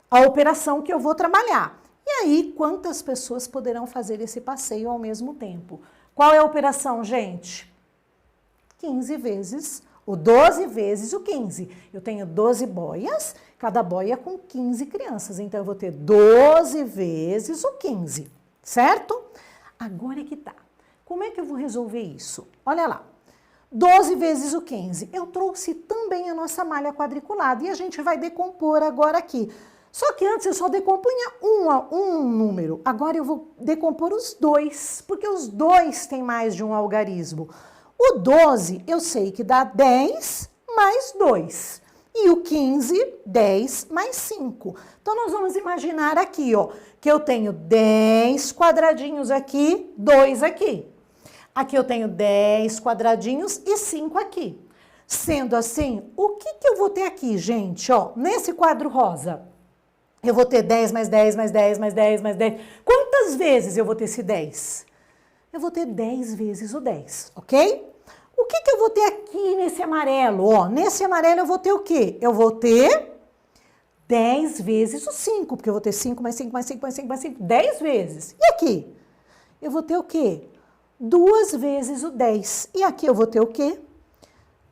a operação que eu vou trabalhar. E aí, quantas pessoas poderão fazer esse passeio ao mesmo tempo? Qual é a operação, gente? 15 vezes, ou 12 vezes o 15. Eu tenho 12 boias, cada boia com 15 crianças. Então, eu vou ter 12 vezes o 15, certo? Agora é que tá. Como é que eu vou resolver isso? Olha lá. 12 vezes o 15. Eu trouxe também a nossa malha quadriculada e a gente vai decompor agora aqui. Só que antes eu só decompunha um número. Agora eu vou decompor os dois, porque os dois têm mais de um algarismo. O 12 eu sei que dá 10 mais 2. E o 15, 10 mais 5. Então, nós vamos imaginar aqui, ó, que eu tenho 10 quadradinhos aqui, 2 aqui. Aqui eu tenho 10 quadradinhos e 5 aqui. Sendo assim, o que eu vou ter aqui, gente? Ó, nesse quadro rosa, eu vou ter 10 mais 10 mais 10 mais 10 mais 10. Quantas vezes eu vou ter esse 10? Eu vou ter 10 vezes o 10, ok? O que eu vou ter aqui nesse amarelo? Ó, nesse amarelo eu vou ter o quê? Eu vou ter 10 vezes o 5, porque eu vou ter 5 mais 5 mais 5 mais 5 mais 5, 10 vezes. E aqui? Eu vou ter o quê? 2 vezes o 10. E aqui eu vou ter o quê?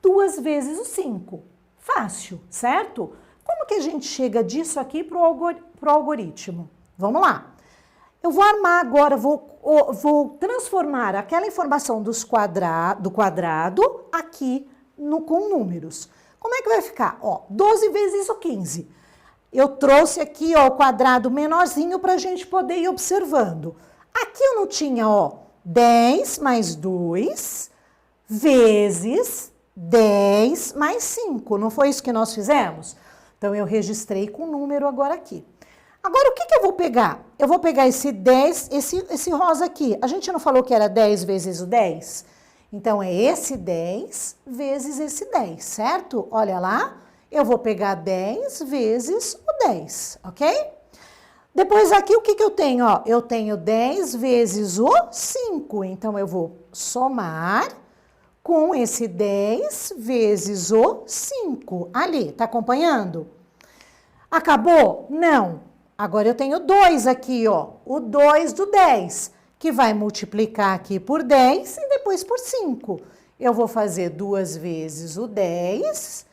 2 vezes o 5. Fácil, certo? Como que a gente chega disso aqui para o algoritmo? Vamos lá. Eu vou armar agora, vou transformar aquela informação do quadrado aqui com números. Como é que vai ficar? Ó, 12 vezes o 15. Eu trouxe aqui, ó, o quadrado menorzinho para a gente poder ir observando. Aqui eu não tinha, ó, 10 mais 2 vezes 10 mais 5. Não foi isso que nós fizemos? Então, eu registrei com o número agora aqui. Agora, o que eu vou pegar? Eu vou pegar esse 10, esse rosa aqui. A gente não falou que era 10 vezes o 10? Então, é esse 10 vezes esse 10, certo? Olha lá, eu vou pegar 10 vezes o 10, ok? Depois aqui, o que eu tenho? Ó, eu tenho 10 vezes o 5. Então, eu vou somar com esse 10 vezes o 5. Ali, tá acompanhando? Acabou? Não. Agora eu tenho 2 aqui, ó. O 2 do 10, que vai multiplicar aqui por 10 e depois por 5. Eu vou fazer 2 vezes o 10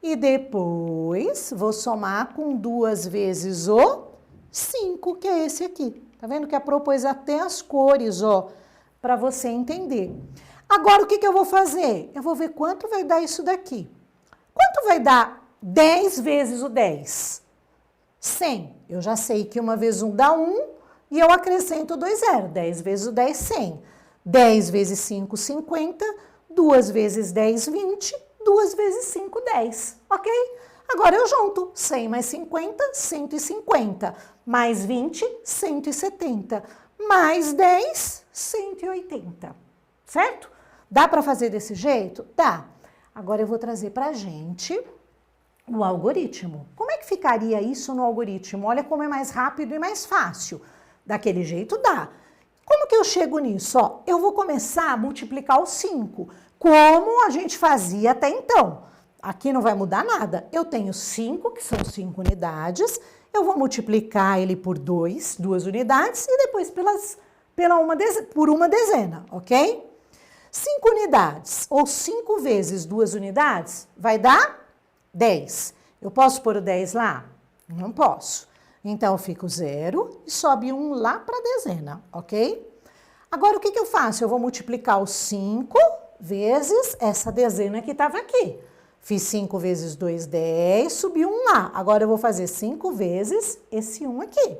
e depois vou somar com 2 vezes o 5, que é esse aqui. Tá vendo que a propôs até as cores, ó, para você entender. Agora, o que eu vou fazer? Eu vou ver quanto vai dar isso daqui. Quanto vai dar 10 vezes o 10? 100. Eu já sei que uma vez 1 dá 1 e eu acrescento 2 zeros. 10 vezes o 10, 100. 10 vezes 5, 50. 2 vezes 10, 20. 2 vezes 5, 10. Ok? Agora eu junto. 100 mais 50, 150. Mais 20, 170. Mais 10, 180. Certo? Dá para fazer desse jeito? Dá. Agora eu vou trazer para a gente o algoritmo. Como é que ficaria isso no algoritmo? Olha como é mais rápido e mais fácil. Daquele jeito dá. Como que eu chego nisso? Ó, eu vou começar a multiplicar o 5, como a gente fazia até então. Aqui não vai mudar nada. Eu tenho 5, que são 5 unidades, eu vou multiplicar ele por 2 unidades, e depois por uma dezena, ok? 5 unidades, ou 5 vezes 2 unidades, vai dar 10. Eu posso pôr o 10 lá? Não posso. Então, eu fico 0 e sobe 1 lá para a dezena, ok? Agora, o que eu faço? Eu vou multiplicar o 5 vezes essa dezena que estava aqui. Fiz 5 vezes 2, 10, subi 1 lá. Agora, eu vou fazer 5 vezes esse 1 aqui,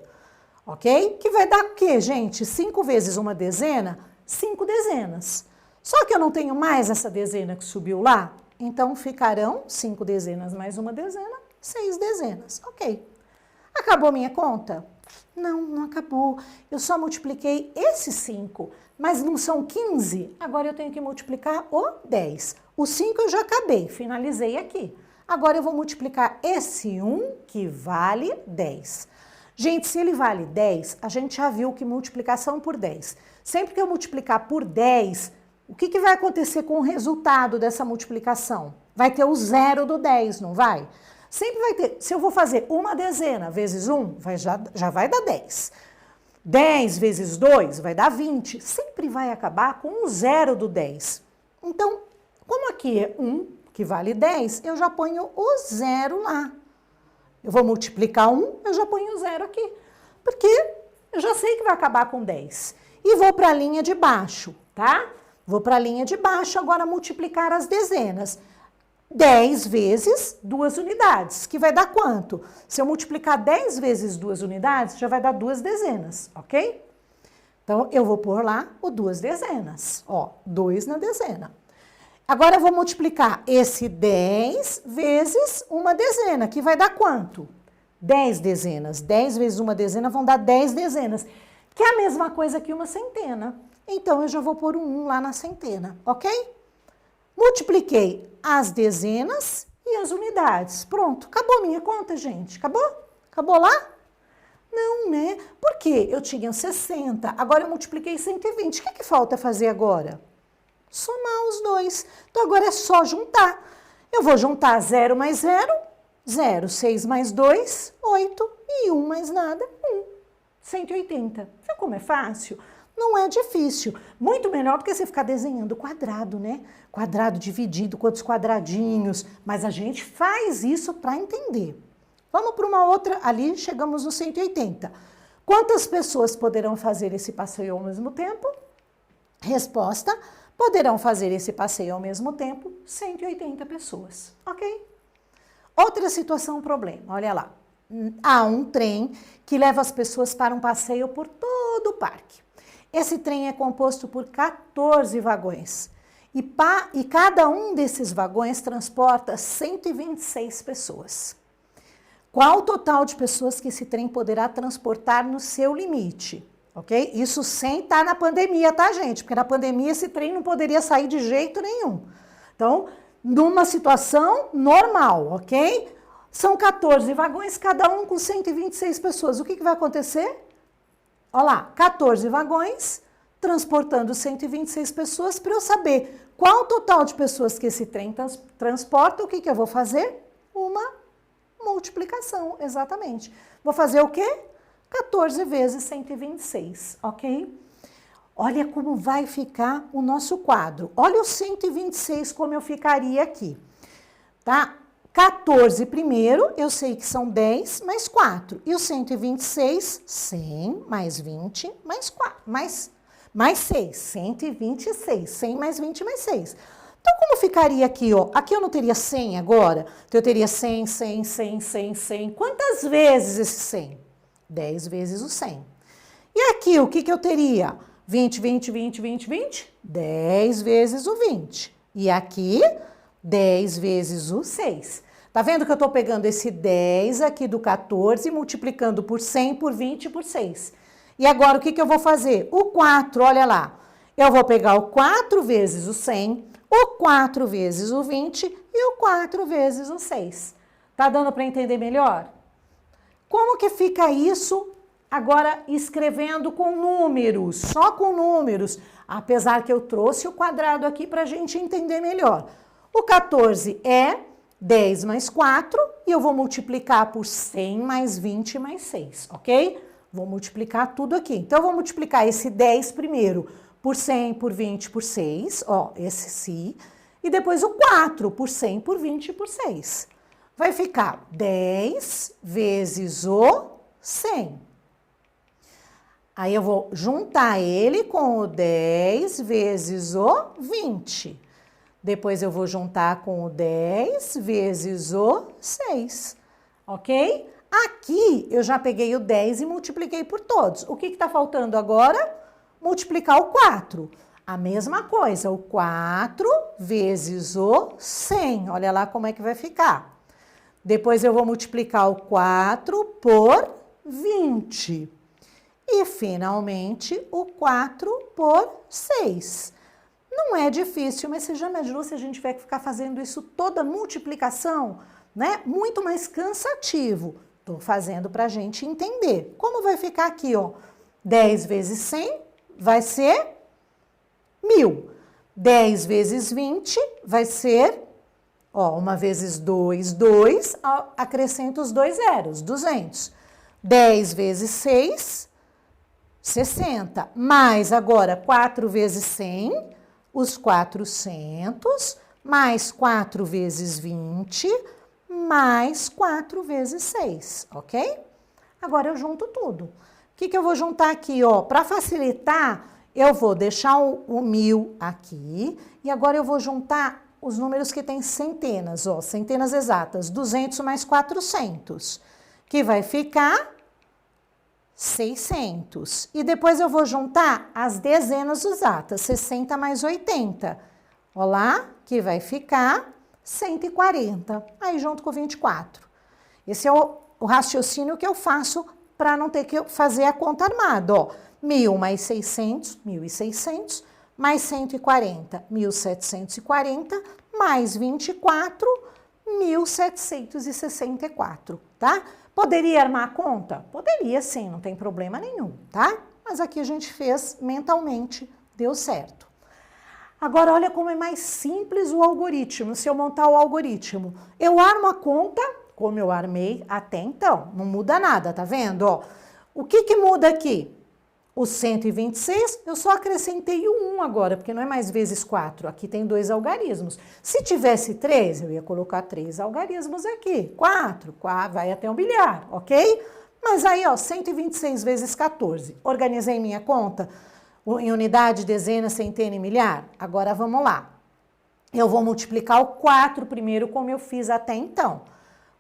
ok? Que vai dar o quê, gente? 5 vezes uma dezena, 5 dezenas. Só que eu não tenho mais essa dezena que subiu lá, então ficarão 5 dezenas mais uma dezena, 6 dezenas, ok. Acabou minha conta? Não, não acabou. Eu só multipliquei esse 5, mas não são 15? Agora eu tenho que multiplicar o 10. O 5 eu já acabei, finalizei aqui. Agora eu vou multiplicar esse 1, que vale 10. Gente, se ele vale 10, a gente já viu que multiplicação por 10. Sempre que eu multiplicar por 10, o que vai acontecer com o resultado dessa multiplicação? Vai ter o 0 do 10, não vai? Sempre vai ter. Se eu vou fazer uma dezena vezes 1, já vai dar 10. 10 vezes 2 vai dar 20. Sempre vai acabar com o 0 do 10. Então, como aqui é 1, que vale 10, eu já ponho o 0 lá. Eu vou multiplicar 1, eu já ponho o 0 aqui. Porque eu já sei que vai acabar com 10. E vou para a linha de baixo, tá? Vou para a linha de baixo agora multiplicar as dezenas. 10 vezes 2 unidades, que vai dar quanto? Se eu multiplicar 10 vezes 2 unidades, já vai dar 2 dezenas, ok? Então, eu vou pôr lá o 2 dezenas, ó, 2 na dezena. Agora, eu vou multiplicar esse 10 vezes uma dezena, que vai dar quanto? 10 dezenas. 10 vezes uma dezena vão dar 10 dezenas, que é a mesma coisa que uma centena. Então, eu já vou pôr um 1 lá na centena, ok? Multipliquei as dezenas e as unidades. Pronto, acabou a minha conta, gente. Acabou? Acabou lá? Não, né? Por quê? Eu tinha 60, agora eu multipliquei 120. O que falta fazer agora? Somar os dois. Então, agora é só juntar. Eu vou juntar 0 mais 0, 0. 6 mais 2, 8. E 1 mais nada, 1. 180. Viu como é fácil? Não é difícil. Muito melhor do que você ficar desenhando quadrado, né? Quadrado dividido, quantos quadradinhos. Mas a gente faz isso para entender. Vamos para uma outra. Ali chegamos no 180. Quantas pessoas poderão fazer esse passeio ao mesmo tempo? Resposta: poderão fazer esse passeio ao mesmo tempo 180 pessoas, ok? Outra situação, problema, olha lá. Há um trem que leva as pessoas para um passeio por todo o parque. Esse trem é composto por 14 vagões e cada um desses vagões transporta 126 pessoas. Qual o total de pessoas que esse trem poderá transportar no seu limite? Ok? Isso sem estar na pandemia, tá, gente? Porque na pandemia esse trem não poderia sair de jeito nenhum. Então, numa situação normal, ok? São 14 vagões, cada um com 126 pessoas. O que vai acontecer? Olha lá, 14 vagões transportando 126 pessoas. Para eu saber qual o total de pessoas que esse trem transporta, o que eu vou fazer? Uma multiplicação, exatamente. Vou fazer o quê? 14 vezes 126, ok? Olha como vai ficar o nosso quadro. Olha o 126 como eu ficaria aqui, tá? 14 primeiro, eu sei que são 10 mais 4. E o 126, 100 mais 20 mais 4, mais 6. 126, 100 mais 20 mais 6. Então, como ficaria aqui, ó? Aqui eu não teria 100 agora? Então, eu teria 100, 100, 100, 100, 100. Quantas vezes esse 100? 10 vezes o 100. E aqui, o que eu teria? 20, 20, 20, 20, 20? 10 vezes o 20. E aqui, 10 vezes o 6. Tá vendo que eu tô pegando esse 10 aqui do 14 e multiplicando por 100, por 20 e por 6. E agora, o que eu vou fazer? O 4, olha lá. Eu vou pegar o 4 vezes o 100, o 4 vezes o 20 e o 4 vezes o 6. Tá dando para entender melhor? Como que fica isso agora escrevendo com números, só com números, apesar que eu trouxe o quadrado aqui para a gente entender melhor. O 14 é 10 mais 4 e eu vou multiplicar por 100 mais 20 mais 6, ok? Vou multiplicar tudo aqui. Então, eu vou multiplicar esse 10 primeiro por 100, por 20, por 6, ó, esse sim, e depois o 4 por 100, por 20 e por 6. Vai ficar 10 vezes o 100. Aí eu vou juntar ele com o 10 vezes o 20. Depois eu vou juntar com o 10 vezes o 6, ok? Aqui eu já peguei o 10 e multipliquei por todos. O que está faltando agora? Multiplicar o 4. A mesma coisa, o 4 vezes o 100. Olha lá como é que vai ficar. Depois eu vou multiplicar o 4 por 20. E, finalmente, o 4 por 6. Não é difícil, mas você já imaginou se a gente tiver que ficar fazendo isso toda multiplicação, né? Muito mais cansativo. Estou fazendo para a gente entender. Como vai ficar aqui, ó? 10 vezes 100 vai ser 1000. 10 vezes 20 vai ser, ó, 1 vezes 2, 2, acrescenta os 2 zeros, 200. 10 vezes 6, 60. Mais agora 4 vezes 100, os 400, mais 4 vezes 20, mais 4 vezes 6, ok? Agora eu junto tudo. O que eu vou juntar aqui, ó? Para facilitar, eu vou deixar o 1000 aqui e agora eu vou juntar os números que tem centenas, ó, centenas exatas, 200 mais 400, que vai ficar 600. E depois eu vou juntar as dezenas exatas, 60 mais 80. Olha lá, que vai ficar 140. Aí junto com 24. Esse é o raciocínio que eu faço para não ter que fazer a conta armada, ó. 1000 mais 600, 1600, mais 140, 1740, mais 24, 1764, tá? Poderia armar a conta? Poderia sim, não tem problema nenhum, tá? Mas aqui a gente fez mentalmente, deu certo. Agora, olha como é mais simples o algoritmo, se eu montar o algoritmo. Eu armo a conta, como eu armei até então, não muda nada, tá vendo? Ó, o que muda aqui? O 126, eu só acrescentei o 1 agora, porque não é mais vezes 4. Aqui tem 2 algarismos. Se tivesse 3, eu ia colocar 3 algarismos aqui. 4, vai até um bilhar, ok? Mas aí, ó, 126 vezes 14. Organizei minha conta. em unidade, dezena, centena e milhar? Agora vamos lá. Eu vou multiplicar o 4 primeiro, como eu fiz até então.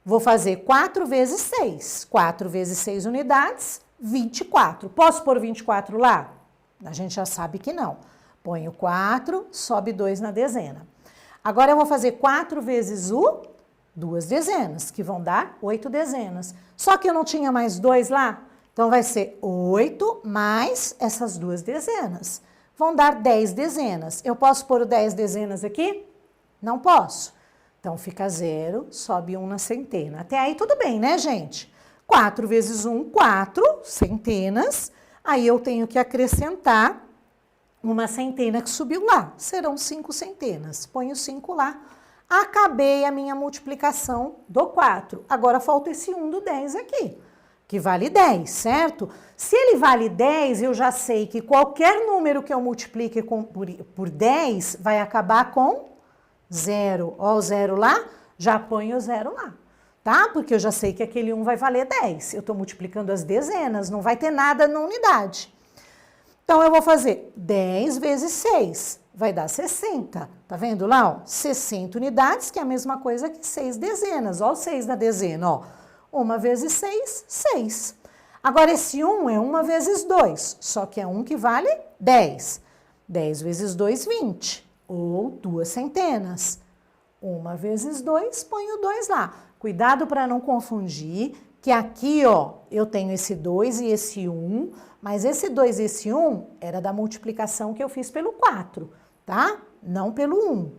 Vou fazer 4 vezes 6. 4 vezes 6 unidades, 24. Posso pôr 24 lá? A gente já sabe que não. Ponho 4, sobe 2 na dezena. Agora eu vou fazer 4 vezes o 2 dezenas, que vão dar 8 dezenas. Só que eu não tinha mais 2 lá, então vai ser 8 mais essas 2 dezenas. Vão dar 10 dezenas. Eu posso pôr o 10 dezenas aqui? Não posso. Então fica 0, sobe 1 na centena. Até aí tudo bem, né, gente? 4 vezes 1, 4 centenas. Aí eu tenho que acrescentar uma centena que subiu lá. Serão 5 centenas. Ponho 5 lá. Acabei a minha multiplicação do 4. Agora falta esse 1 do 10 aqui, que vale 10, certo? Se ele vale 10, eu já sei que qualquer número que eu multiplique por 10 vai acabar com 0. Ó o 0 lá, já ponho o 0 lá, tá? Porque eu já sei que aquele 1 vai valer 10. Eu estou multiplicando as dezenas, não vai ter nada na unidade. Então, eu vou fazer 10 vezes 6. Vai dar 60. Tá vendo lá, ó? 60 unidades, que é a mesma coisa que 6 dezenas. Ó o 6 na dezena, ó. 1 vezes 6, 6. Agora, esse 1 é 1 vezes 2, só que é 1 que vale 10. 10 vezes 2, 20. Ou 2 centenas. 1 vezes 2, ponho 2 lá. Cuidado para não confundir, que aqui, ó, eu tenho esse 2 e esse 1, mas esse 2 e esse 1 era da multiplicação que eu fiz pelo 4, tá? Não pelo 1.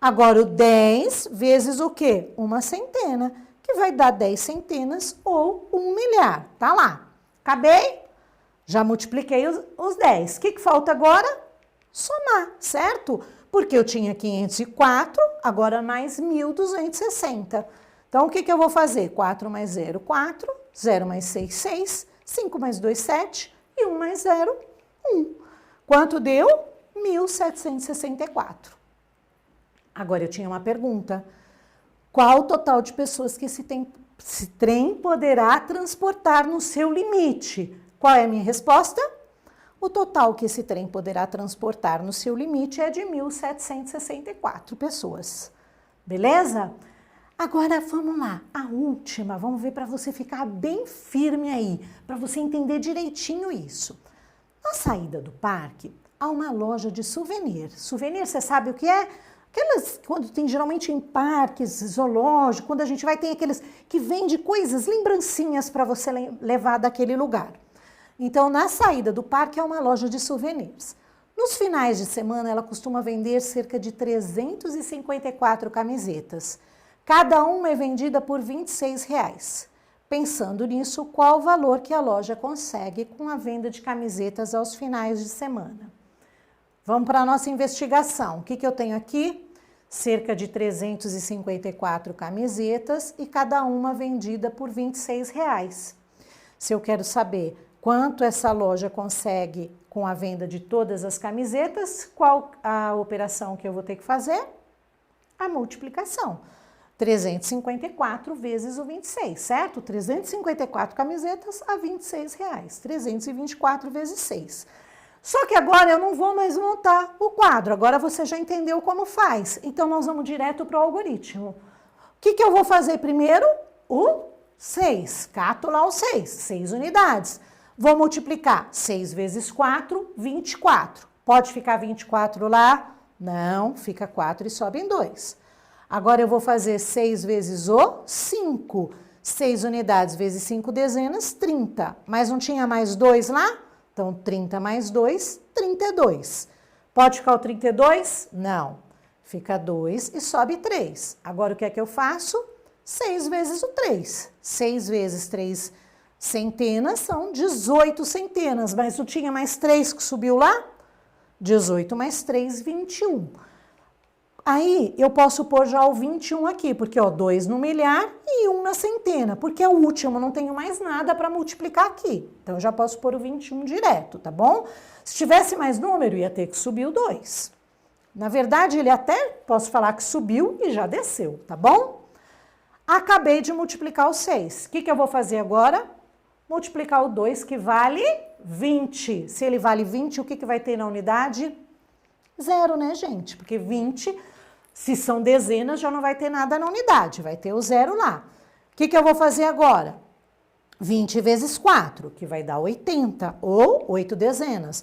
Agora, o 10 vezes o quê? Uma centena, que vai dar 10 centenas ou 1 milhar. Tá lá. Acabei? Já multipliquei os 10. O que falta agora? Somar, certo? Porque eu tinha 504, agora mais 1.260. Então, o que eu vou fazer? 4 mais 0, 4. 0 mais 6, 6. 5 mais 2, 7. E 1 mais 0, 1. Quanto deu? 1.764. Agora, eu tinha uma pergunta. Qual o total de pessoas que esse trem poderá transportar no seu limite? Qual é a minha resposta? O total que esse trem poderá transportar no seu limite é de 1.764 pessoas. Beleza? Agora, vamos lá. A última, vamos ver para você ficar bem firme aí, para você entender direitinho isso. Na saída do parque, há uma loja de souvenir. Souvenir, você sabe o que é? Aquelas, quando tem geralmente em parques, zoológicos, quando a gente vai, tem aqueles que vende coisas, lembrancinhas para você levar daquele lugar. Então, na saída do parque, é uma loja de souvenirs. Nos finais de semana, ela costuma vender cerca de 354 camisetas. Cada uma é vendida por R$26. Pensando nisso, qual o valor que a loja consegue com a venda de camisetas aos finais de semana? Vamos para a nossa investigação. O que eu tenho aqui? Cerca de 354 camisetas e cada uma vendida por R$26. Se eu quero saber quanto essa loja consegue com a venda de todas as camisetas, qual a operação que eu vou ter que fazer? A multiplicação. 354 vezes o 26, certo? 354 camisetas a R$26. 324 vezes 6. Só que agora eu não vou mais montar o quadro, agora você já entendeu como faz. Então, nós vamos direto para o algoritmo. O que eu vou fazer primeiro? O 6. Cato lá o 6, 6 unidades. Vou multiplicar 6 vezes 4, 24. Pode ficar 24 lá? Não, fica 4 e sobe em 2. Agora eu vou fazer 6 vezes o 5. 6 unidades vezes 5 dezenas, 30. Mas não tinha mais 2 lá? Então, 30 mais 2, 32. Pode ficar o 32? Não. Fica 2 e sobe 3. Agora, o que é que eu faço? 6 vezes o 3. 6 vezes 3 centenas são 18 centenas. Mas não tinha mais 3 que subiu lá? 18 mais 3, 21. Aí, eu posso pôr já o 21 aqui, porque, ó, 2 no milhar e 1 na centena, porque é o último, não tenho mais nada para multiplicar aqui. Então, eu já posso pôr o 21 direto, tá bom? Se tivesse mais número, ia ter que subir o 2. Na verdade, ele até, posso falar que subiu e já desceu, tá bom? Acabei de multiplicar o 6. O que eu vou fazer agora? Multiplicar o 2, que vale 20. Se ele vale 20, o que vai ter na unidade? 0, né, gente? Porque 20, se são dezenas, já não vai ter nada na unidade, vai ter o 0 lá. O que eu vou fazer agora? 20 vezes 4, que vai dar 80, ou 8 dezenas.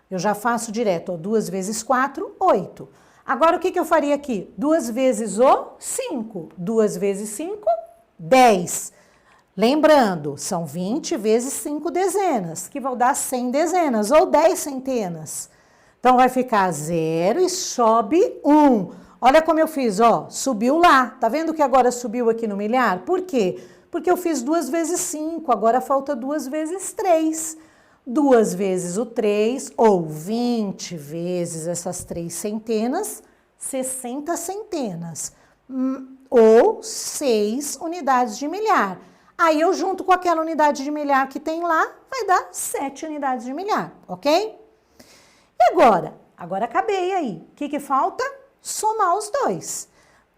Eu já faço direto, ó, 2 vezes 4, 8. Agora, o que eu faria aqui? 2 vezes o 5. 2 vezes 5, 10. Lembrando, são 20 vezes 5 dezenas, que vão dar 100 dezenas, ou 10 centenas. Então, vai ficar 0 e sobe 1. Olha como eu fiz, ó, subiu lá. Tá vendo que agora subiu aqui no milhar? Por quê? Porque eu fiz 2 vezes 5, agora falta 2 vezes 3. 2 vezes o 3, ou 20 vezes essas 3 centenas, 60 centenas. Ou 6 unidades de milhar. Aí eu junto com aquela unidade de milhar que tem lá, vai dar 7 unidades de milhar, ok? E agora? Agora acabei aí. O que falta? Somar os dois.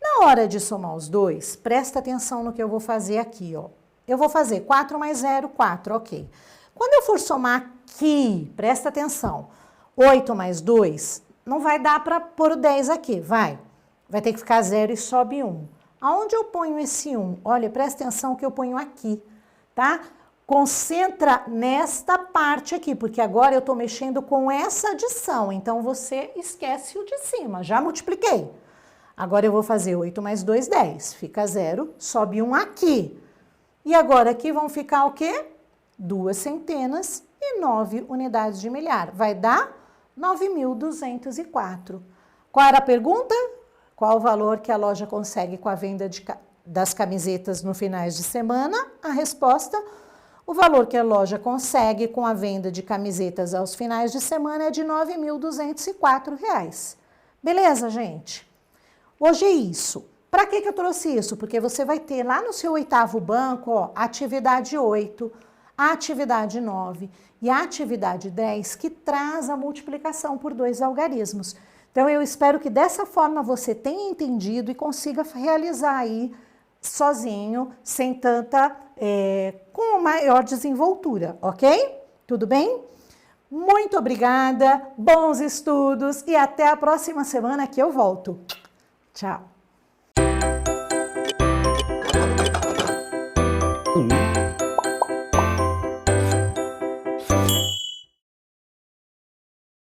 Na hora de somar os dois, presta atenção no que eu vou fazer aqui, ó. Eu vou fazer 4 mais 0, 4, ok. Quando eu for somar aqui, presta atenção, 8 mais 2, não vai dar para pôr o 10 aqui, vai. Vai ter que ficar 0 e sobe 1. Aonde eu ponho esse 1? Olha, presta atenção que eu ponho aqui, tá? Concentra nesta parte aqui, porque agora eu estou mexendo com essa adição, então você esquece o de cima, já multipliquei. Agora eu vou fazer 8 mais 2, 10, fica 0, sobe 1 aqui. E agora aqui vão ficar o quê? 2 centenas e 9 unidades de milhar. Vai dar 9.204. Qual era a pergunta? Qual o valor que a loja consegue com a venda das camisetas no finais de semana? A resposta, o valor que a loja consegue com a venda de camisetas aos finais de semana é de R$ 9.204. Beleza, gente? Hoje é isso. Para que eu trouxe isso? Porque você vai ter lá no seu 8º banco, ó, a atividade 8, a atividade 9 e a atividade 10, que traz a multiplicação por 2 algarismos. Então, eu espero que dessa forma você tenha entendido e consiga realizar aí sozinho, sem tanta, com maior desenvoltura, ok? Tudo bem? Muito obrigada, bons estudos e até a próxima semana que eu volto. Tchau!